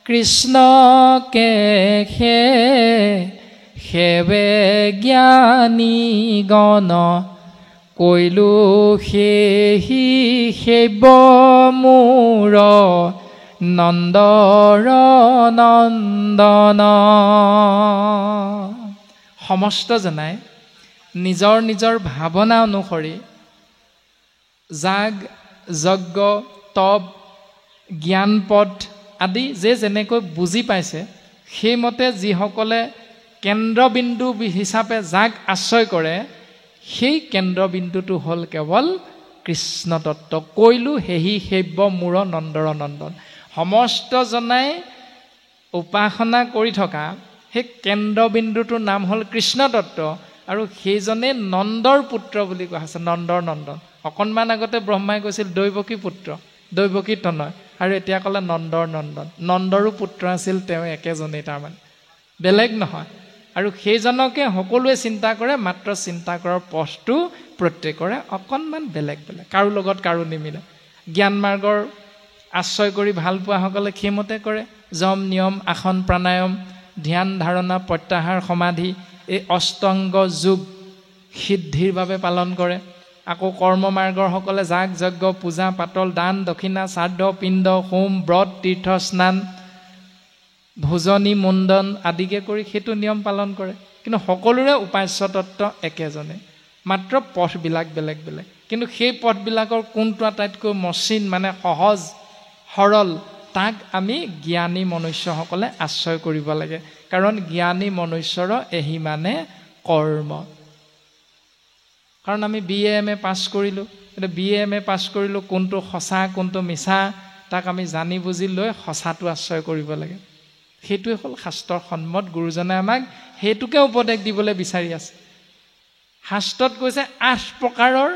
কৃষ্ণকে সেৱে জ্ঞানী গণ, কৈলো সেহি সেৱ মোৰ নন্দৰ নন্দন। সমস্ত জনাই নিজৰ নিজৰ ভাৱনা অনুসৰি যাগ, যজ্ঞ, তপ, জ্ঞানপথ আদি যে যেনেকৈ বুজি পাইছে, সেইমতে যিসকলে কেন্দ্ৰবিন্দু হিচাপে যাক আশ্ৰয় কৰে, সেই কেন্দ্ৰবিন্দুটো হ'ল কেৱল কৃষ্ণ তত্ত্ব। কৈলো সেহি সেব্য মূৰ নন্দৰ নন্দন। সমস্ত জনাই উপাসনা কৰি থকা সেই কেন্দ্ৰবিন্দুটোৰ নাম হ'ল কৃষ্ণ তত্ত্ব, আৰু সেইজনে নন্দৰ পুত্ৰ বুলি কোৱা হৈছে, নন্দৰ নন্দন। অকণমান আগতে ব্ৰহ্মাই কৈছিল দৈৱকী পুত্ৰ, দৈৱকী তনয়, আৰু এতিয়া ক'লে নন্দৰ নন্দন। নন্দৰো পুত্ৰ আছিল তেওঁ একেজনেই, তাৰমানে বেলেগ নহয়। আৰু সেইজনকে সকলোৱে চিন্তা কৰে, মাত্ৰ চিন্তা কৰাৰ পথটো প্ৰত্যেকৰে অকণমান বেলেগ বেলেগ, কাৰো লগত কাৰো নিমিলে। জ্ঞান মাৰ্গৰ আশ্ৰয় কৰি ভাল পোৱাসকলে সেইমতে কৰে, যম, নিয়ম, আসন, প্ৰাণায়াম, ধ্যান, ধাৰণা, প্ৰত্যাহাৰ, সমাধি, এই অষ্টাংগ যোগ সিদ্ধিৰ বাবে পালন কৰে। আকৌ কৰ্ম মাৰ্গৰ সকলে যাগ, যজ্ঞ, পূজা, পাতল, দান, দক্ষিণা, শ্ৰাদ্ধ, পিণ্ড, হোম, ব্ৰত, তীৰ্থ স্নান, ভোজনী, মুণ্ডন আদিকে কৰি সেইটো নিয়ম পালন কৰে। কিন্তু সকলোৰে উপাস্য তত্ত্ব একেজনে, মাত্ৰ পথবিলাক বেলেগ বেলেগ। কিন্তু সেই পথবিলাকৰ কোনটো আটাইতকৈ মসৃণ, মানে সহজ সৰল, তাক আমি জ্ঞানী মনুষ্যসকলে আশ্ৰয় কৰিব লাগে। কাৰণ জ্ঞানী মনুষ্যৰ এহি মানে কৰ্ম। কাৰণ আমি BA MA পাছ কৰিলোঁ, কিন্তু BA MA পাছ কৰিলোঁ, কোনটো সঁচা কোনটো মিছা তাক আমি জানি বুজি লৈ সঁচাটো আশ্ৰয় কৰিব লাগে। সেইটোৱে হ'ল শাস্ত্ৰৰ সন্মত। গুৰুজনে আমাক সেইটোকে উপদেশ দিবলৈ বিচাৰি আছে। শাস্ত্ৰত কৈছে 8 প্ৰকাৰৰ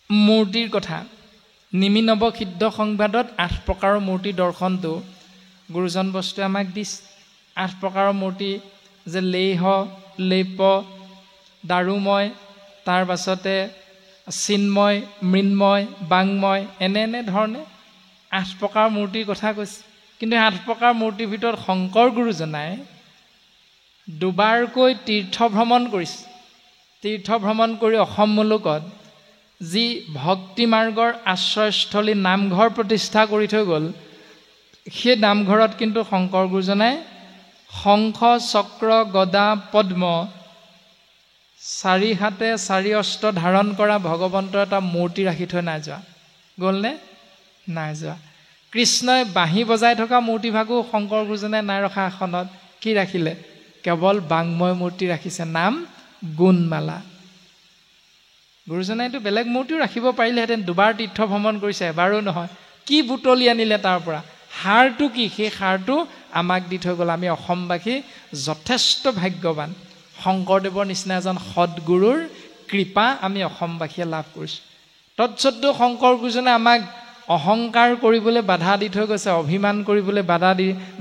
মূৰ্তিৰ কথা। নিমি নৱসিদ্ধ সংবাদত 8 প্ৰকাৰৰ মূৰ্তি দৰ্শনটো গুৰুজন বস্তুৱে আমাক দিছে। 8 প্ৰকাৰৰ মূৰ্তি যে লেহ, লেপ, দাৰুময়, তাৰ পাছতে চিন্ময়, মৃন্ময়, বাংময়, এনে ধৰণে 8 প্ৰকাৰৰ মূৰ্তিৰ কথা কৈছে। কিন্তু 8 প্ৰকাৰ মূৰ্তিৰ ভিতৰত শংকৰ গুৰুজনাই দুবাৰকৈ তীৰ্থ ভ্ৰমণ কৰিছে। তীৰ্থ ভ্ৰমণ কৰি অসম মুলুকত যি ভক্তি মাৰ্গৰ আশ্ৰয়স্থলী নামঘৰ প্ৰতিষ্ঠা কৰি থৈ গ'ল, সেই নামঘৰত কিন্তু শংকৰ গুৰুজনাই শংখ, চক্ৰ, গদা, পদ্ম, 4 হাতে 4 অস্ত্ৰ ধাৰণ কৰা ভগৱন্তৰ এটা মূৰ্তি ৰাখি থৈ নাই যোৱা। গ'লনে? নাই যোৱা। কৃষ্ণই বাঁহী বজাই থকা মূৰ্তিভাগো শংকৰ গুৰুজনে নাই ৰখা আসনত। কি ৰাখিলে? কেৱল বাংময় মূৰ্তি ৰাখিছে, নাম গুণমালা। গুৰুজনাইতো বেলেগ মূৰ্তিও ৰাখিব পাৰিলেহেঁতেন, দুবাৰ তীৰ্থ ভ্ৰমণ কৰিছে, এবাৰো নহয়। কি বুটলি আনিলে তাৰ পৰা? সাৰটো কি? সেই সাৰটো আমাক দি থৈ গ'ল। আমি অসমবাসী যথেষ্ট ভাগ্যৱান। শংকৰদেৱৰ নিচিনা এজন সৎগুৰুৰ কৃপা আমি অসমবাসীয়ে লাভ কৰিছোঁ। তৎসত্ত্বেও শংকৰ গুৰুজনে আমাক অহংকাৰ কৰিবলৈ বাধা দি থৈ গৈছে, অভিমান কৰিবলৈ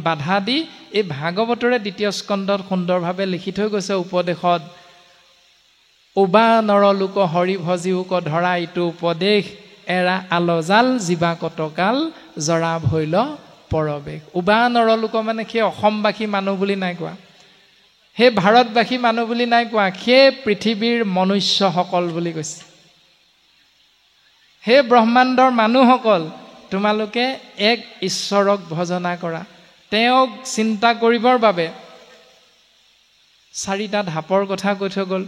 বাধা দি এই ভাগৱতৰে 2য় স্কন্ধত সুন্দৰভাৱে লিখি থৈ গৈছে উপদেশত, উবা নৰলোক হৰি ভজিওক ধৰা ইটো উপদেশ, এৰা আলজাল জীৱা কতকাল জৰা ভৈল পৰৱেশ। উবা নৰলোক মানে সেই অসমবাসী মানুহ বুলি নাই কোৱা, সেই ভাৰতবাসী মানুহ বুলি নাই কোৱা, সেই পৃথিৱীৰ মনুষ্যসকল বুলি কৈছে। হে ব্ৰহ্মাণ্ডৰ মানুহসকল, তোমালোকে এক ঈশ্বৰক ভজনা কৰা। তেওঁক চিন্তা কৰিবৰ বাবে 4টা ধাপৰ কথা কৈ থৈ গ'ল।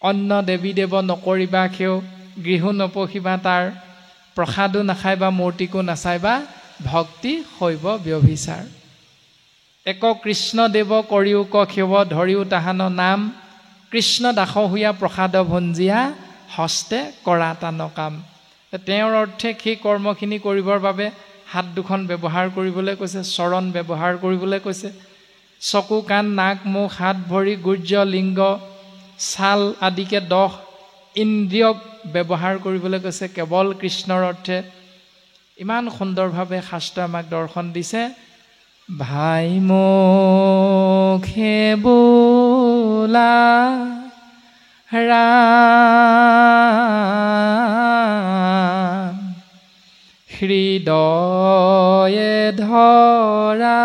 অন্য দেৱী দেৱ নকৰিবা সেও, গৃহো নপহিবা তাৰ, প্ৰসাদো নাখাইবা মূৰ্তিকো নাচাইবা, ভক্তি শৈৱ ব্যভিচাৰ। এক কৃষ্ণ দেৱ কৰিও সেৱ, ধৰিও তাহান নাম, কৃষ্ণ দাস হৈয়া প্ৰসাদ ভঞ্জিয়া, হস্তে কৰা তান কাম। তেওঁৰ অৰ্থে সেই কৰ্মখিনি কৰিবৰ বাবে হাত দুখন ব্যৱহাৰ কৰিবলৈ কৈছে, চৰণ ব্যৱহাৰ কৰিবলৈ কৈছে, চকু কাণ নাক মুখ হাত ভৰি গুৰ্জ লিংগ ছাল আদিকে 10 ইন্দ্ৰিয়ক ব্যৱহাৰ কৰিবলৈ কৈছে কেৱল কৃষ্ণৰ অৰ্থে। ইমান সুন্দৰভাৱে শাস্ত্ৰ আমাক দৰ্শন দিছে। ভাই মুখে বোলা ৰাম, হৃদয়ে ধৰা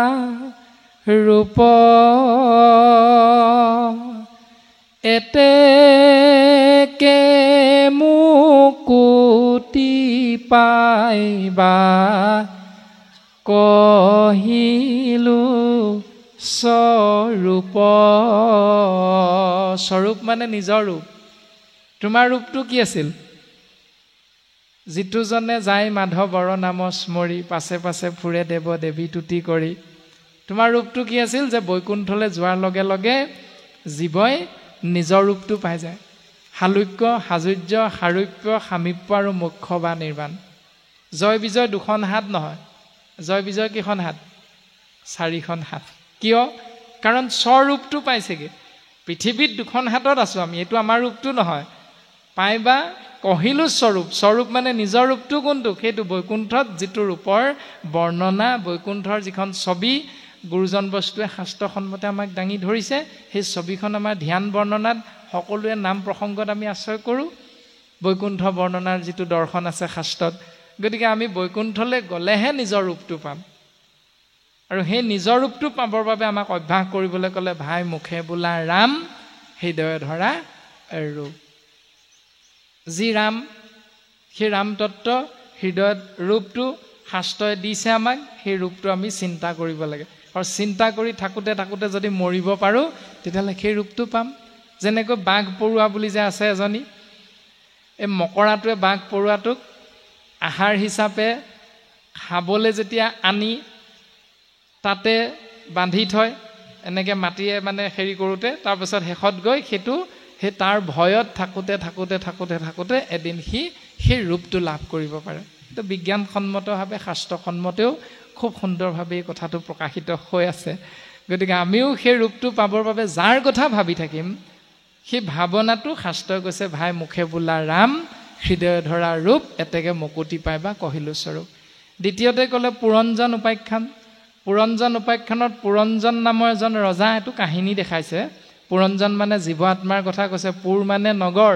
ৰূপ, এতেকে মুকুতি পাইবা, কহিলো স্বৰূপ। স্বৰূপ মানে নিজৰ ৰূপ। তোমাৰ ৰূপটো কি আছিল? যিটোজনে যায় মাধৱৰ নাম স্মৰি, পাছে পাছে ফুৰে দেৱ দেৱী তুতি কৰি। তোমাৰ ৰূপটো কি আছিল? যে বৈকুণ্ঠলৈ যোৱাৰ লগে লগে জীৱই নিজৰ ৰূপটো পাই যায়। শালুক্য সাজুৰ্য সাৰূপ্য সামীপ্য আৰু মোক্ষ বা নিৰ্বাণ। জয় বিজয় 2খন হাত নহয়, জয় বিজয় কেইখন হাত? 4খন হাত। কিয়? কাৰণ স্বৰূপটো পাইছেগৈ। পৃথিৱীত 2খন হাতত আছোঁ আমি, এইটো আমাৰ ৰূপটো নহয়। পাইবা কহিলো স্বৰূপ। স্বৰূপ মানে নিজৰ ৰূপটো কোনটো? সেইটো বৈকুণ্ঠত যিটো ৰূপৰ বৰ্ণনা, বৈকুণ্ঠৰ যিখন ছবি গুৰুজন বস্তুৱে শাস্ত্ৰসন্মতে আমাক দাঙি ধৰিছে, সেই ছবিখন আমাৰ ধ্যান বৰ্ণনাত সকলোৱে নাম প্ৰসংগত আমি আশ্ৰয় কৰোঁ। বৈকুণ্ঠ বৰ্ণনাৰ যিটো দৰ্শন আছে শাস্ত্ৰত, গতিকে আমি বৈকুণ্ঠলৈ গ'লেহে নিজৰ ৰূপটো পাম। আৰু সেই নিজৰ ৰূপটো পাবৰ বাবে আমাক অভ্যাস কৰিবলৈ ক'লে ভাই মুখে বোলা ৰাম, হৃদয়ে ধৰা ৰূপ। যি ৰাম, সেই ৰাম তত্ত্ব হৃদয়ত ৰূপটো শাস্ত্ৰই দিছে আমাক, সেই ৰূপটো আমি চিন্তা কৰিব লাগে। আৰু চিন্তা কৰি থাকোঁতে থাকোঁতে যদি মৰিব পাৰোঁ, তেতিয়াহ'লে সেই ৰূপটো পাম। যেনেকৈ বাঘ পৰুৱা বুলি যে আছে এজনী, এই মকৰাটোৱে বাঘ পৰুৱাটোক আহাৰ হিচাপে খাবলৈ যেতিয়া আনি তাতে বান্ধি থয়, এনেকৈ মাটিয়ে মানে হেৰি কৰোঁতে, তাৰপিছত শেষত গৈ সেইটো সেই তাৰ ভয়ত থাকোঁতে থাকোঁতে থাকোঁতে থাকোঁতে এদিন সি সেই ৰূপটো লাভ কৰিব পাৰে। তো বিজ্ঞানসন্মতভাৱে শাস্ত্ৰসন্মতেও খুব সুন্দৰভাৱে এই কথাটো প্ৰকাশিত হৈ আছে। গতিকে আমিও সেই ৰূপটো পাবৰ বাবে যাৰ কথা ভাবি থাকিম, সেই ভাৱনাটো শাস্ত্ৰই কৈছে ভাই মুখে বোলা ৰাম, হৃদয় ধৰা ৰূপ, এতেকে মুকুতি পাইবা কহিলো স্বৰূপ। দ্বিতীয়তে ক'লে পুৰঞ্জন উপাখ্যান। পুৰঞ্জন উপাখ্যানত পুৰঞ্জন নামৰ এজন ৰজা, এইটো কাহিনী দেখাইছে। পুৰঞ্জন মানে জীৱ আত্মাৰ কথা কৈছে। পুৰ মানে নগৰ,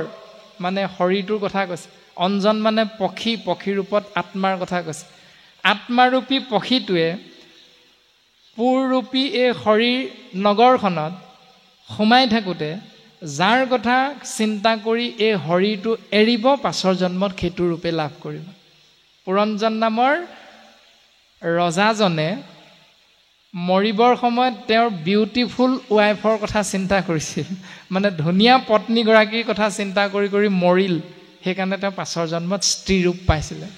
মানে শৰীৰটোৰ কথা কৈছে। অঞ্জন মানে পক্ষী, পক্ষী ৰূপত আত্মাৰ কথা কৈছে। আত্মাৰূপী পক্ষীটোৱে পুৰৰূপী এই শৰীৰ নগৰখনত সোমাই থাকোঁতে যাৰ কথা চিন্তা কৰি এই শৰীৰটো এৰিব, পাছৰ জন্মত সেইটো ৰূপে লাভ কৰিব। পুৰঞ্জন নামৰ ৰজাজনে মৰিবৰ সময়ত তেওঁৰ বিউটিফুল ৱাইফৰ কথা চিন্তা কৰিছিল, মানে ধুনীয়া পত্নীগৰাকীৰ কথা চিন্তা কৰি কৰি মৰিল। সেইকাৰণে তেওঁ পাছৰ জন্মত স্ত্ৰী ৰূপ পাইছিলে।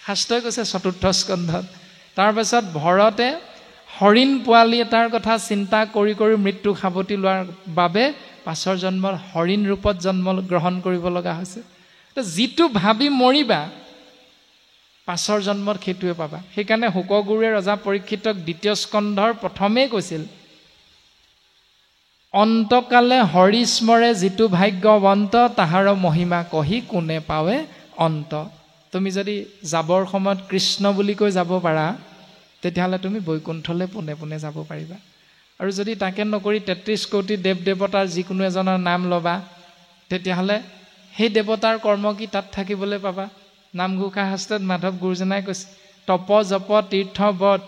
শাস্ত্ৰই কৈছে 4ৰ্থ স্কন্ধত। তাৰপাছত ভৰতে হৰিণ পোৱালি এটাৰ কথা চিন্তা কৰি কৰি মৃত্যু সাৱটি লোৱাৰ বাবে পাছৰ জন্মত হৰিণ ৰূপত জন্ম গ্ৰহণ কৰিব লগা হৈছে। যিটো ভাবি মৰিবা পাছৰ জন্মত সেইটোৱে পাবা। সেইকাৰণে শুকগুৰুৱে ৰজা পৰীক্ষিতক দ্বিতীয় স্কন্ধৰ প্ৰথমেই কৈছিল, অন্তকালে হৰিস্মৰে যিটো ভাগ্যৱন্ত, তাহাৰ মহিমা কহি কোনে পাৱে অন্ত। তুমি যদি যাবৰ সময়ত কৃষ্ণ বুলি কৈ যাব পাৰা, তেতিয়াহ'লে তুমি বৈকুণ্ঠলৈ পোনে পোনে যাব পাৰিবা। আৰু যদি তাকে নকৰি 33 কোটি দেৱ দেৱতাৰ যিকোনো এজনৰ নাম ল'বা, তেতিয়াহ'লে সেই দেৱতাৰ কৰ্ম কি তাত থাকিবলৈ পাবা। নামঘোষা শাস্ত্ৰত মাধৱ গুৰুজনাই কৈছে, তপ জপ তীৰ্থ বধ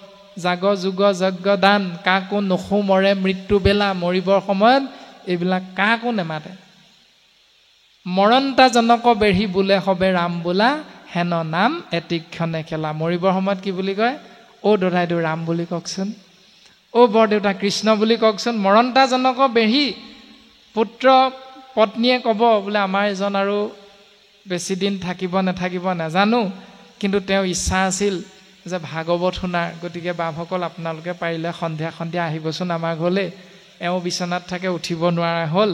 জাগ যোগ যজ্ঞ দান, কাকো নখু মৰে মৃত্যু বেলা। মৰিবৰ সময়ত এইবিলাক কাকো নেমাতে। মৰণতা জনক বেঢ়ি বোলে সবে ৰাম বোলা, হেন নাম এতিক্ষণে খেলা। মৰিবৰ সময়ত কি বুলি কয়, অ' দদাইদেউ ৰাম বুলি কওকচোন, অ' বৰদেউতা কৃষ্ণ বুলি কওকচোন। মৰণতা জনক বেঢ়ি, পুত্ৰ পত্নীয়ে ক'ব বোলে আমাৰ এজন আৰু বেছি দিন থাকিব নাথাকিব নাজানো, কিন্তু তেওঁৰ ইচ্ছা আছিল যে ভাগৱত শুনাৰ, গতিকে বাপসকল আপোনালোকে পাৰিলে সন্ধিয়া সন্ধিয়া আহিবচোন আমাৰ ঘৰলৈ। এওঁ বিচনাত থাকে, উঠিব নোৱাৰা হ'ল,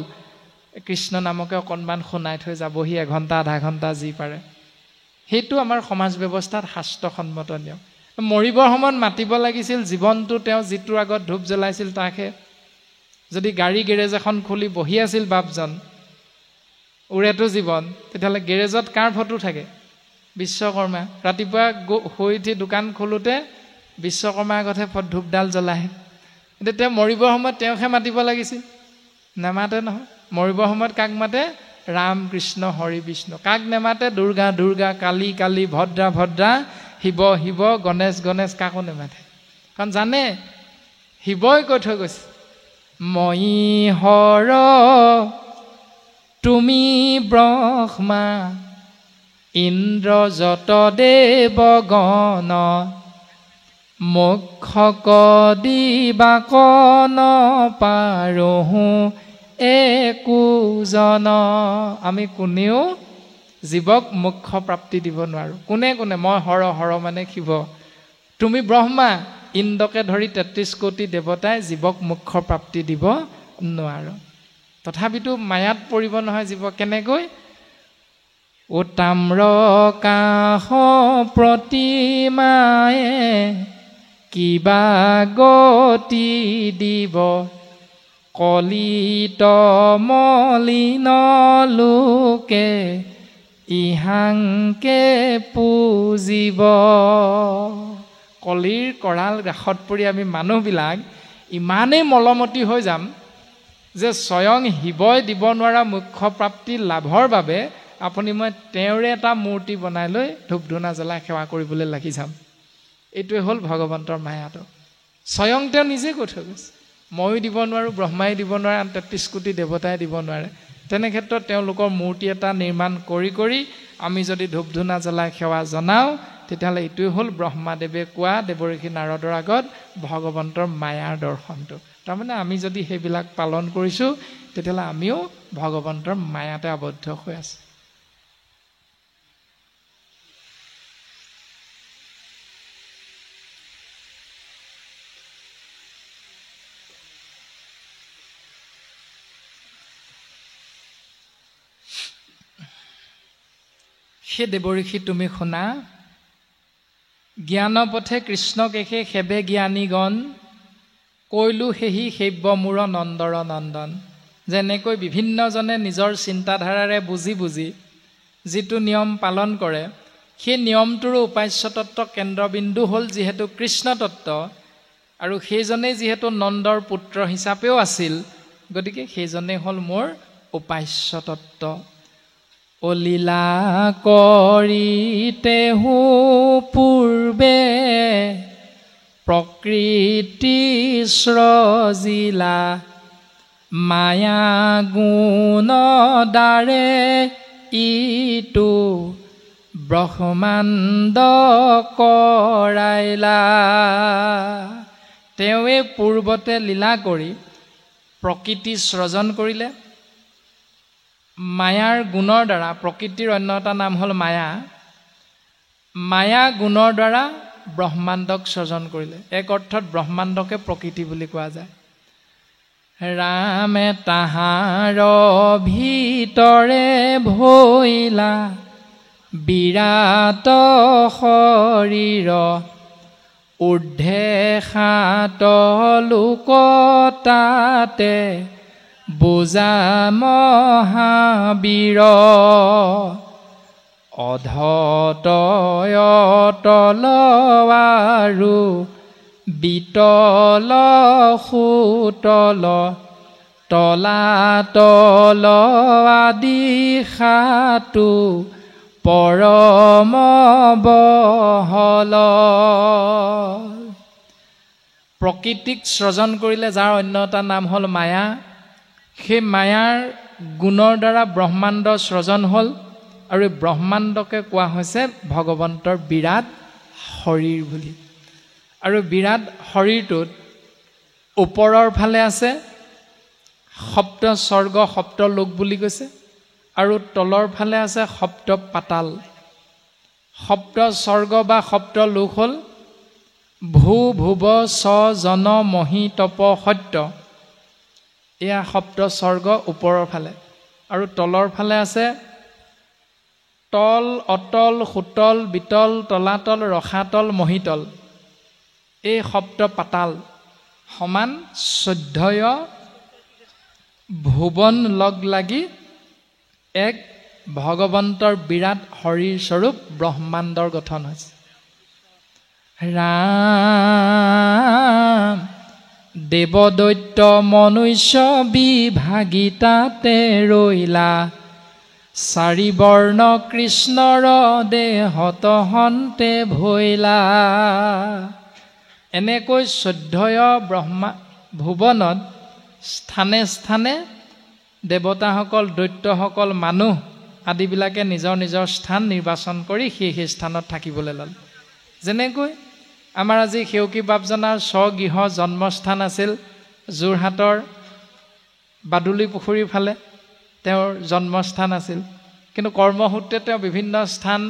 কৃষ্ণ নামকে অকণমান শুনাই থৈ যাবহি, 1 ঘণ্টা আধা ঘণ্টা যি পাৰে। সেইটো আমাৰ সমাজ ব্যৱস্থাত শাস্ত্ৰসন্মত নিয়ম। মৰিবৰ সময়ত মাতিব লাগিছিল, জীৱনটো তেওঁ যিটোৰ আগত ধূপ জ্বলাইছিল তাকহে। যদি গাড়ী গেৰেজ এখন খুলি বহি আছিল বাপজন, উৰেটো জীৱন, তেতিয়াহ'লে গেৰেজত কাৰ ফটো থাকে, বিশ্বকৰ্মা। ৰাতিপুৱা শুই উঠি দোকান খোলোতে বিশ্বকৰ্মাৰ আগতহে ধূপডাল জ্বলায়। এতিয়া তেওঁ মৰিবৰ সময়ত তেওঁকহে মাতিব লাগিছিল, নেমাতে নহয়। মৰিবৰ সময়ত কাক মাতে, ৰাম কৃষ্ণ হৰি বিষ্ণু। কাক নেমাতে, দুৰ্গা দুৰ্গা, কালী কালী, ভদ্ৰা ভদ্ৰা, শিৱ শিৱ, গণেশ গণেশ, কাকো নেমাতে। কাৰণ জানে শিৱই কৈ থৈ গৈছে, মই হৰ তুমি ব্ৰহ্মা, ইন্দ্ৰ যত দেৱগণ, মুখ্য দিবা কন পাৰোহো একোজন। আমি কোনেও জীৱক মুখ্য প্ৰাপ্তি দিব নোৱাৰোঁ। কোনে কোনে, মই হৰ, হৰ মানে শিৱ, তুমি ব্ৰহ্মা, ইন্দ্ৰকে ধৰি 33 কোটি দেৱতাই জীৱক মুখ্য প্ৰাপ্তি দিব নোৱাৰো। তথাপিতো মায়াত পৰিব নহয় জীৱ। কেনেকৈ, ও তাম্ৰ কাহ প্ৰতিমায়ে কিবা গতি দিব, কলিত মলিন লোকে ইহাংকে পুজিব। কলিৰ কৰাল ৰাসত পৰি আমি মানুহবিলাক ইমানেই মলমতী হৈ যাম যে স্বয়ং শিৱই দিব নোৱাৰা মুখ্য প্ৰাপ্তি লাভৰ বাবে আপুনি মই তেওঁৰে এটা মূৰ্তি বনাই লৈ ধূপ ধূনা জ্বলাই সেৱা কৰিবলৈ লাগি যাম। এইটোৱে হ'ল ভগৱন্তৰ মায়াটো। স্বয়ং তেওঁ নিজে কৈ থৈ গৈছে, ময়ো দিব নোৱাৰোঁ, ব্ৰহ্মাই দিব নোৱাৰে, আন 33 কোটি দেৱতাই দিব নোৱাৰে। তেনে ক্ষেত্ৰত তেওঁলোকৰ মূৰ্তি এটা নিৰ্মাণ কৰি কৰি আমি যদি ধূপ ধূনা জ্বলাই সেৱা জনাওঁ, তেতিয়াহ'লে এইটোৱে হ'ল ব্ৰহ্মাদেৱে কোৱা দেৱৰ্ষি নাৰদৰ আগত ভগৱন্তৰ মায়াৰ দৰ্শনটো। তাৰমানে আমি যদি সেইবিলাক পালন কৰিছোঁ, তেতিয়াহ'লে আমিও ভগৱন্তৰ মায়াতে আবদ্ধ হৈ আছোঁ। সেই দেৱৰ্ষি তুমি শুনা, জ্ঞান পথে কৃষ্ণকেশে সেবে জ্ঞানীগণ, কৈলো সেহি সেব্য মূৰ নন্দৰ নন্দন। যেনেকৈ বিভিন্নজনে নিজৰ চিন্তাধাৰাৰে বুজি বুজি যিটো নিয়ম পালন কৰে, সেই নিয়মটোৰো উপাস্য তত্ত্ব কেন্দ্ৰবিন্দু হ'ল যিহেতু কৃষ্ণ তত্ত্ব, আৰু সেইজনেই যিহেতু নন্দৰ পুত্ৰ হিচাপেও আছিল, গতিকে সেইজনেই হ'ল মোৰ উপাস্য তত্ত্ব। অ লীলা কৰিতেহু পূৰ্বে, প্ৰকৃতি সৃজিলা, মায়া গুণ দ্বাৰে ইটো ব্ৰহ্মাণ্ড কৰাইলা। তেওঁৱে পূৰ্বতে লীলা কৰি প্ৰকৃতি সৃজন কৰিলে। মায়াৰ গুণৰ দ্বাৰা, প্ৰকৃতিৰ অন্য এটা নাম হ'ল মায়া, মায়া গুণৰ দ্বাৰা ব্ৰহ্মাণ্ডক সৃজন কৰিলে। এক অৰ্থত ব্ৰহ্মাণ্ডকে প্ৰকৃতি বুলি কোৱা যায়। ৰামে তাহাৰ ভিতৰে ভৈলা বিৰাট শৰীৰ ঊৰ্ধে সাত লোক তাতে বুজা মহাবীৰ অধতয় তলৱাৰু বিতল সুতল তলাতল আদি সাতু পৰম বহল। প্ৰকৃতিক সৃজন কৰিলে যাৰ অন্য এটা নাম হ'ল মায়া, সেই মায়াৰ গুণৰ দ্বাৰা ব্ৰহ্মাণ্ড সৃজন হ'ল আৰু এই ব্ৰহ্মাণ্ডকে কোৱা হৈছে ভগৱন্তৰ বিৰাট শৰীৰ বুলি। আৰু বিৰাট শৰীৰটোত ওপৰৰ ফালে আছে সপ্ত স্বৰ্গ সপ্ত লোক বুলি কৈছে, আৰু তলৰ ফালে আছে সপ্ত পাতাল। সপ্ত স্বৰ্গ বা সপ্ত লোক হ'ল ভূ ভুৱ স জন মহি তপ সত্য, এয়া সপ্ত স্বৰ্গ ওপৰৰ ফালে। আৰু তলৰ ফালে আছে তল অতল সুতল বিতল তলাতল ৰসাতল মহিতল, এই সপ্ত পাতাল সমান 14 ভুৱন লগ লাগি এক ভগৱন্তৰ বিৰাট শৰীৰ স্বৰূপ ব্ৰহ্মাণ্ডৰ গঠন হৈছে। ৰাম দেৱদৈত্য মনুষ্য বিভাগিতাতে ৰৈলা 4 বৰ্ণ কৃষ্ণৰ দেহত হন্তে ভৈলা। এনেকৈ 14 ব্ৰহ্মা ভুৱনত স্থানে স্থানে দেৱতাসকল দৈত্যসকল মানুহ আদিবিলাকে নিজৰ নিজৰ স্থান নিৰ্বাচন কৰি সেই স্থানত থাকিবলৈ ল'লে। যেনেকৈ আমাৰ আজি সেউকী বাপজনাৰ স্বগৃহ জন্মস্থান আছিল যোৰহাটৰ বাদুলি পুখুৰীৰ ফালে তেওঁৰ জন্মস্থান আছিল, কিন্তু কৰ্মসূত্ৰে তেওঁ বিভিন্ন স্থান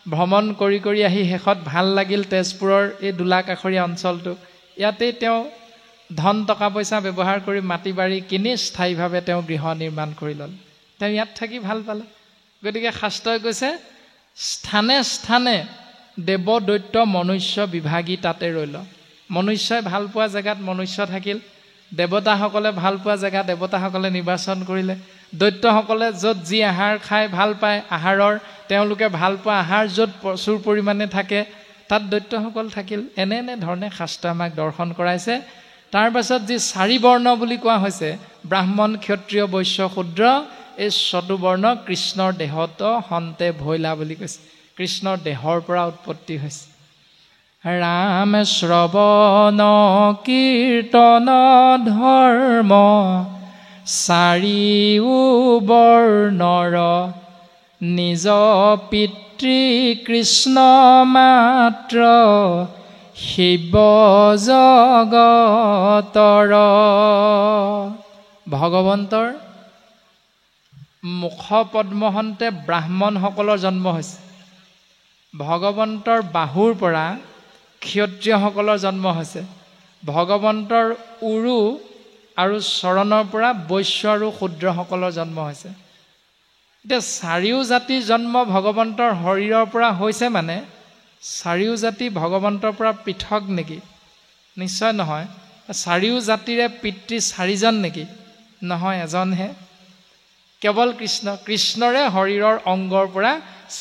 ভ্ৰমণ কৰি কৰি আহি শেষত ভাল লাগিল তেজপুৰৰ এই দোলাকাষৰীয়া অঞ্চলটো, ইয়াতেই তেওঁ ধন টকা পইচা ব্যৱহাৰ কৰি মাটি বাৰী কিনি স্থায়ীভাৱে তেওঁ গৃহ নিৰ্মাণ কৰি ল'লে। তেওঁ ইয়াত থাকি ভাল পালে। গতিকে শাস্ত্ৰই কৈছে স্থানে স্থানে দেৱ দৈত্য মনুষ্য বিভাগী তাতে ৰৈল। মনুষ্যই ভাল পোৱা জেগাত মনুষ্য থাকিল, দেৱতাসকলে ভাল পোৱা জেগা দেৱতাসকলে নিৰ্বাচন কৰিলে, দৈত্যসকলে য'ত যি আহাৰ খাই ভাল পায় আহাৰৰ তেওঁলোকে ভাল পোৱা আহাৰ য'ত প্ৰচুৰ পৰিমাণে থাকে তাত দৈত্যসকল থাকিল। এনে ধৰণে শাস্ত্ৰ আমাক দৰ্শন কৰাইছে। তাৰ পাছত যি 4 বৰ্ণ বুলি কোৱা হৈছে ব্ৰাহ্মণ ক্ষত্ৰিয় বৈশ্য শূদ্ৰ, এই 4 বৰ্ণ কৃষ্ণৰ দেহত হন্তে ভৈলা বুলি কৈছে, কৃষ্ণৰ দেহৰ পৰা উৎপত্তি হৈছে। ৰাম শ্ৰৱণ কীৰ্তন ধৰ্ম 4 বৰ্ণৰ নিজ পিতৃ কৃষ্ণ মাত্ৰ শিৱ জগতৰ। ভগৱন্তৰ মুখ পদ্মহন্তে ব্ৰাহ্মণসকলৰ জন্ম হৈছে, ভগৱন্তৰ বাহুৰ পৰা ক্ষত্ৰিয়সকলৰ জন্ম হৈছে, ভগৱন্তৰ উৰু আৰু চৰণৰ পৰা বৈশ্য আৰু শূদ্ৰসকলৰ জন্ম হৈছে। এতিয়া 4 জাতিৰ জন্ম ভগৱন্তৰ শৰীৰৰ পৰা হৈছে মানে 4 জাতি ভগৱন্তৰ পৰা পৃথক নেকি? নিশ্চয় নহয়। 4 জাতিৰে পিতৃ 4জন নেকি? নহয়, এজনহে, কেৱল কৃষ্ণ। কৃষ্ণৰে শৰীৰৰ অংগৰ পৰা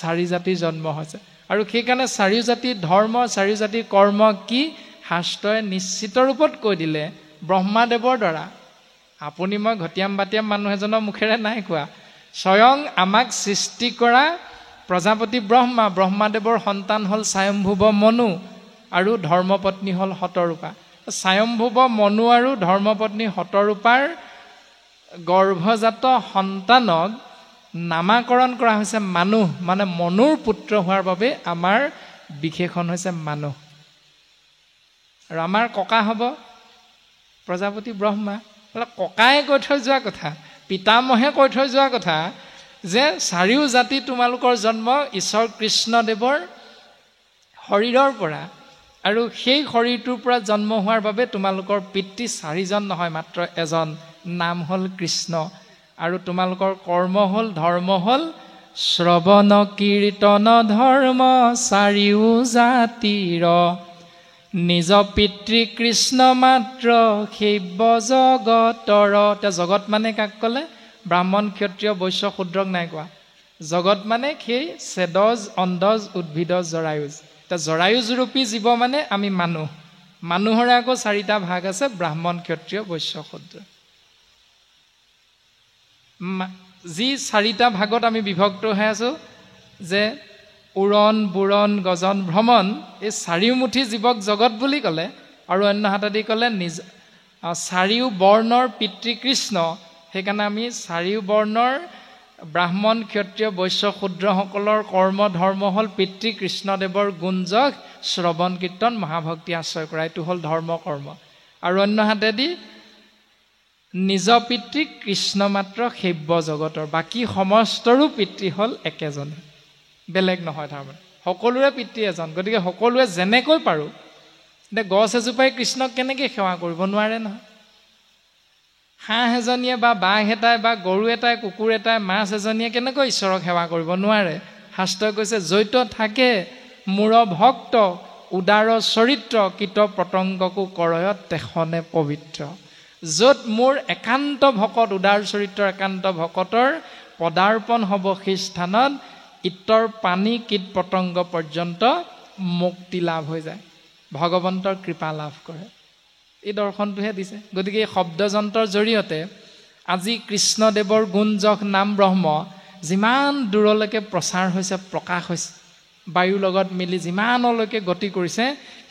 4 জাতিৰ জন্ম হৈছে। আৰু সেইকাৰণে 4 জাতিৰ ধৰ্ম 4 জাতিৰ কৰ্ম কি শাস্ত্ৰই নিশ্চিত ৰূপত কৈ দিলে ব্ৰহ্মাদেৱৰ দ্বাৰা। আপুনি মই ঘটিয়াম বাটিয়াম মানুহ এজনৰ মুখেৰে নাই কোৱা, স্বয়ং আমাক সৃষ্টি কৰা প্ৰজাপতি ব্ৰহ্মা, ব্ৰহ্মাদেৱৰ সন্তান হ'ল স্বয়ম্ভুৱ মনু আৰু ধৰ্মপত্নী হ'ল শতৰূপা। স্বয়ম্ভুৱ মনু আৰু ধৰ্মপত্নী শতৰূপাৰ গৰ্ভজাত সন্তানক নামাকৰণ কৰা হৈছে মানুহ, মানে মনুৰ পুত্ৰ হোৱাৰ বাবে আমাৰ বিশেষণ হৈছে মানুহ। আৰু আমাৰ ককা হ'ব প্ৰজাপতি ব্ৰহ্মা। ককাই কৈ থৈ যোৱা কথা, পিতামহে কৈ থৈ যোৱা কথা যে 4 জাতি তোমালোকৰ জন্ম ঈশ্বৰ কৃষ্ণদেৱৰ শৰীৰৰ পৰা। আৰু সেই শৰীৰটোৰ পৰা জন্ম হোৱাৰ বাবে তোমালোকৰ পিতৃ 4জন নহয়, মাত্ৰ এজন, নাম হ'ল কৃষ্ণ। আৰু তোমালোকৰ কৰ্ম হ'ল, ধৰ্ম হ'ল শ্ৰৱণ কীৰ্তন ধৰ্ম 4 জাতিৰ, নিজ পিতৃ কৃষ্ণ মাত্ৰ সেব্য জগতৰ। এতিয়া জগত মানে কাক ক'লে? ব্ৰাহ্মণ ক্ষত্ৰিয় বৈশ্য শূদ্ৰক নাই কোৱা। জগত মানে সেই ছেদজ অন্ধজ উদ্ভিদজ জৰায়ুজ। এতিয়া জৰায়ুজৰূপী জীৱ মানে আমি মানুহ। মানুহৰে আকৌ 4টা ভাগ আছে, ব্ৰাহ্মণ ক্ষত্ৰিয় বৈশ্য শূদ্ৰ। যি 4টা ভাগত আমি বিভক্ত হৈ আছো, যে উৰণ বুৰণ গজন ভ্ৰমণ, এই 4মুঠি জীৱক জগত বুলি ক'লে। আৰু অন্য হাতেদি ক'লে নিজ 4 বৰ্ণৰ পিতৃ কৃষ্ণ। সেইকাৰণে আমি 4 বৰ্ণৰ ব্ৰাহ্মণ ক্ষত্ৰিয় বৈশ্য শূদ্ৰসকলৰ কৰ্ম ধৰ্ম হ'ল পিতৃ কৃষ্ণদেৱৰ গুণযশ শ্ৰৱণ কীৰ্তন মহাভক্তি আশ্ৰয় কৰা, এইটো হ'ল ধৰ্ম কৰ্ম। আৰু অন্য হাতেদি নিজ পিতৃ কৃষ্ণ মাত্ৰ সেব্য জগতৰ, বাকী সমস্তৰো পিতৃ হ'ল একেজনে, বেলেগ নহয়। তাৰমানে সকলোৰে পিতৃ এজন। গতিকে সকলোৱে যেনেকৈ পাৰোঁ, এতিয়া গছ এজোপাই কৃষ্ণক কেনেকৈ সেৱা কৰিব? নোৱাৰে নহয়। হাঁহ এজনীয়ে বা বাঘ এটাই বা গৰু এটাই কুকুৰ এটাই মাছ এজনীয়ে কেনেকৈ ঈশ্বৰক সেৱা কৰিব? নোৱাৰে। শাস্ত্ৰই কৈছে জৈত থাকে মূৰ ভক্ত উদাৰ চৰিত্ৰ, কীট পতংগকো কৰয়ত তেখনে পবিত্ৰ। য'ত মোৰ একান্ত ভকত, উদাৰ চৰিত্ৰৰ একান্ত ভকতৰ পদাৰ্পণ হ'ব সেই স্থানত, ইতৰ পানী কীট পতংগ পৰ্যন্ত মুক্তি লাভ হৈ যায়, ভগৱন্তৰ কৃপা লাভ কৰে। এই দৰ্শনটোহে দিছে। গতিকে এই শব্দযন্ত্ৰৰ জৰিয়তে আজি কৃষ্ণদেৱৰ গুণযশ নাম ব্ৰহ্ম যিমান দূৰলৈকে প্ৰচাৰ হৈছে, প্ৰকাশ হৈছে, বায়ুৰ লগত মিলি যিমানলৈকে গতি কৰিছে,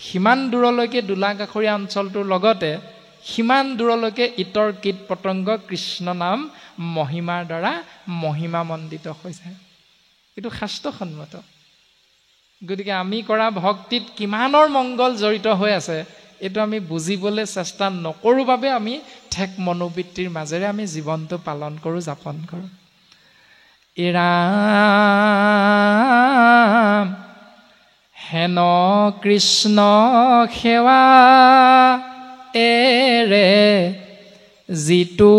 সিমান দূৰলৈকে দোলাকাষৰীয়া অঞ্চলটোৰ লগতে সিমান দূৰলৈকে ইতৰ কীট পতংগ কৃষ্ণ নাম মহিমাৰ দ্বাৰা মহিমামণ্ডিত হৈছে। এইটো শাস্ত্ৰসন্মত। গতিকে আমি কৰা ভক্তিত কিমানৰ মংগল জড়িত হৈ আছে, এইটো আমি বুজিবলৈ চেষ্টা নকৰোঁ বাবে আমি ঠেক মনোবৃত্তিৰ মাজেৰে আমি জীৱনটো পালন কৰোঁ, যাপন কৰোঁ। ৰাম হেন কৃষ্ণ সেৱা এৰে যিটো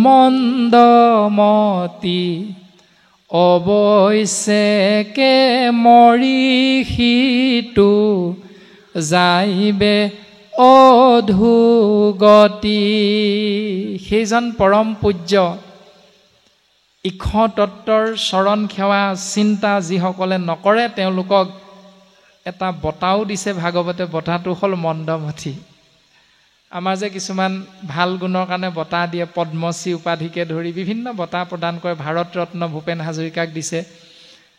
মন্দমতি, অৱশ্যেকে মৰি সিটো যাইবে অধোগতি। সেইজন পৰম পূজ্য ইক্ষ তত্ত্বৰ চৰণ সেৱা চিন্তা যিসকলে নকৰে, তেওঁলোকক এটা বঁটাও দিছে ভাগৱতে। বঁটাটো হ'ল মন্দমতি। আমাৰ যে কিছুমান ভাল গুণৰ কাৰণে বঁটা দিয়ে, পদ্মশ্ৰী উপাধিকে ধৰি বিভিন্ন বঁটা প্ৰদান কৰে। ভাৰত ৰত্ন ভূপেন হাজৰিকাক দিছে।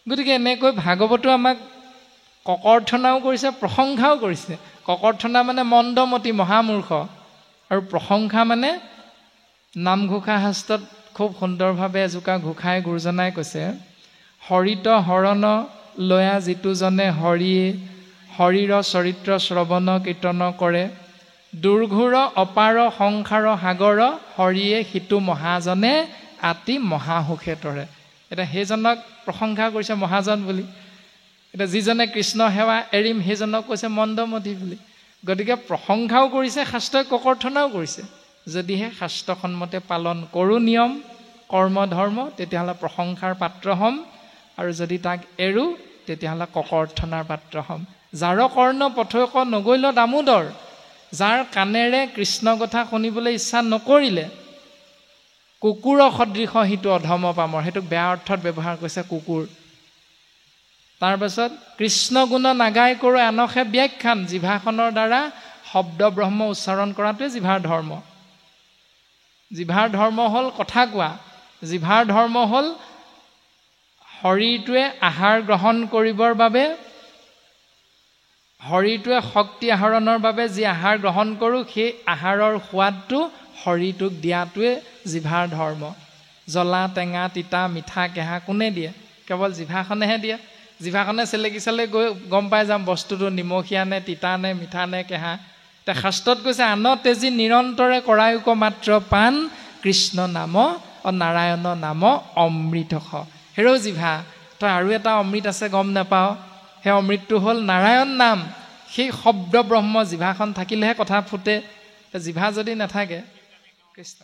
গতিকে এনেকৈ ভাগৱতো আমাক ককৰ্থনাও কৰিছে, প্ৰশংসাও কৰিছে। ককৰ্থনা মানে মন্দমতি, মহামূৰ্খ, আৰু প্ৰশংসা মানে নামঘোষা শাস্ত্ৰত খুব সুন্দৰভাৱে এজোকা ঘোষাই গুৰুজনাই কৈছে, হৰিত হৰণ লয়া যিটোজনে হৰিয়ে শৰীৰ চৰিত্ৰ শ্ৰৱণ কীৰ্তন কৰে, দুৰ্ঘোৰ অপাৰ সংসাৰ সাগৰ হৰিয়ে সিটো মহাজনে আতি মহাসুখে তৰে। এতিয়া সেইজনক প্ৰশংসা কৰিছে মহাজন বুলি। এতিয়া যিজনে কৃষ্ণ সেৱা এৰিম সেইজনক কৈছে মন্দমতি বুলি। গতিকে প্ৰশংসাও কৰিছে শাস্ত্ৰই, ককৰ্থনাও কৰিছে। যদিহে শাস্ত্ৰসন্মতে পালন কৰোঁ নিয়ম কৰ্ম ধৰ্ম, তেতিয়াহ'লে প্ৰশংসাৰ পাত্ৰ হ'ম, আৰু যদি তাক এৰোঁ তেতিয়াহ'লে ককৰ্থনাৰ পাত্ৰ হ'ম। যাৰ কৰ্ণ পথৈক নগৈল দামোদৰ, যাৰ কাণেৰে কৃষ্ণ কথা শুনিবলৈ ইচ্ছা নকৰিলে, কুকুৰ সদৃশ সিটো অধম পামৰ। সেইটোক বেয়া অৰ্থত ব্যৱহাৰ কৰিছে, কুকুৰ। তাৰপাছত কৃষ্ণ গুণ নাগাই কৰোঁ আনসে ব্যাখ্যান, জিভাখনৰ দ্বাৰা শব্দ ব্ৰহ্ম উচ্চাৰণ কৰাটোৱে জিভাৰ ধৰ্ম। জিভাৰ ধৰ্ম হ'ল কথা কোৱা। জিভাৰ ধৰ্ম হ'ল শৰীৰটোৱে আহাৰ গ্ৰহণ কৰিবৰ বাবে, শৰীৰটোৱে শক্তি আহৰণৰ বাবে যি আহাৰ গ্ৰহণ কৰোঁ, সেই আহাৰৰ সোৱাদটো শৰীৰটোক দিয়াটোৱে জিভাৰ ধৰ্ম। জ্বলা টেঙা তিতা মিঠা কেহা কোনে দিয়ে? কেৱল জিভাখনেহে দিয়ে। জিভাখনে চেলেকি চালে গৈ গম পাই যাম বস্তুটো নিমখীয়া নে তিতা নে মিঠা নে কেহা। এতিয়া শাস্ত্ৰত কৈছে আন তেজি নিৰন্তৰে কৰায়ুক মাত্ৰ পাণ, কৃষ্ণ নাম নাৰায়ণ নাম অমৃত। হেৰৌ জিভা, তই আৰু এটা অমৃত আছে গম নাপাওঁ। সেই অমৃতটো হ'ল নাৰায়ণ নাম। সেই শব্দ ব্ৰহ্ম জিভাখন থাকিলেহে কথা ফুটে। জিভা যদি নাথাকে, কৃষ্ণ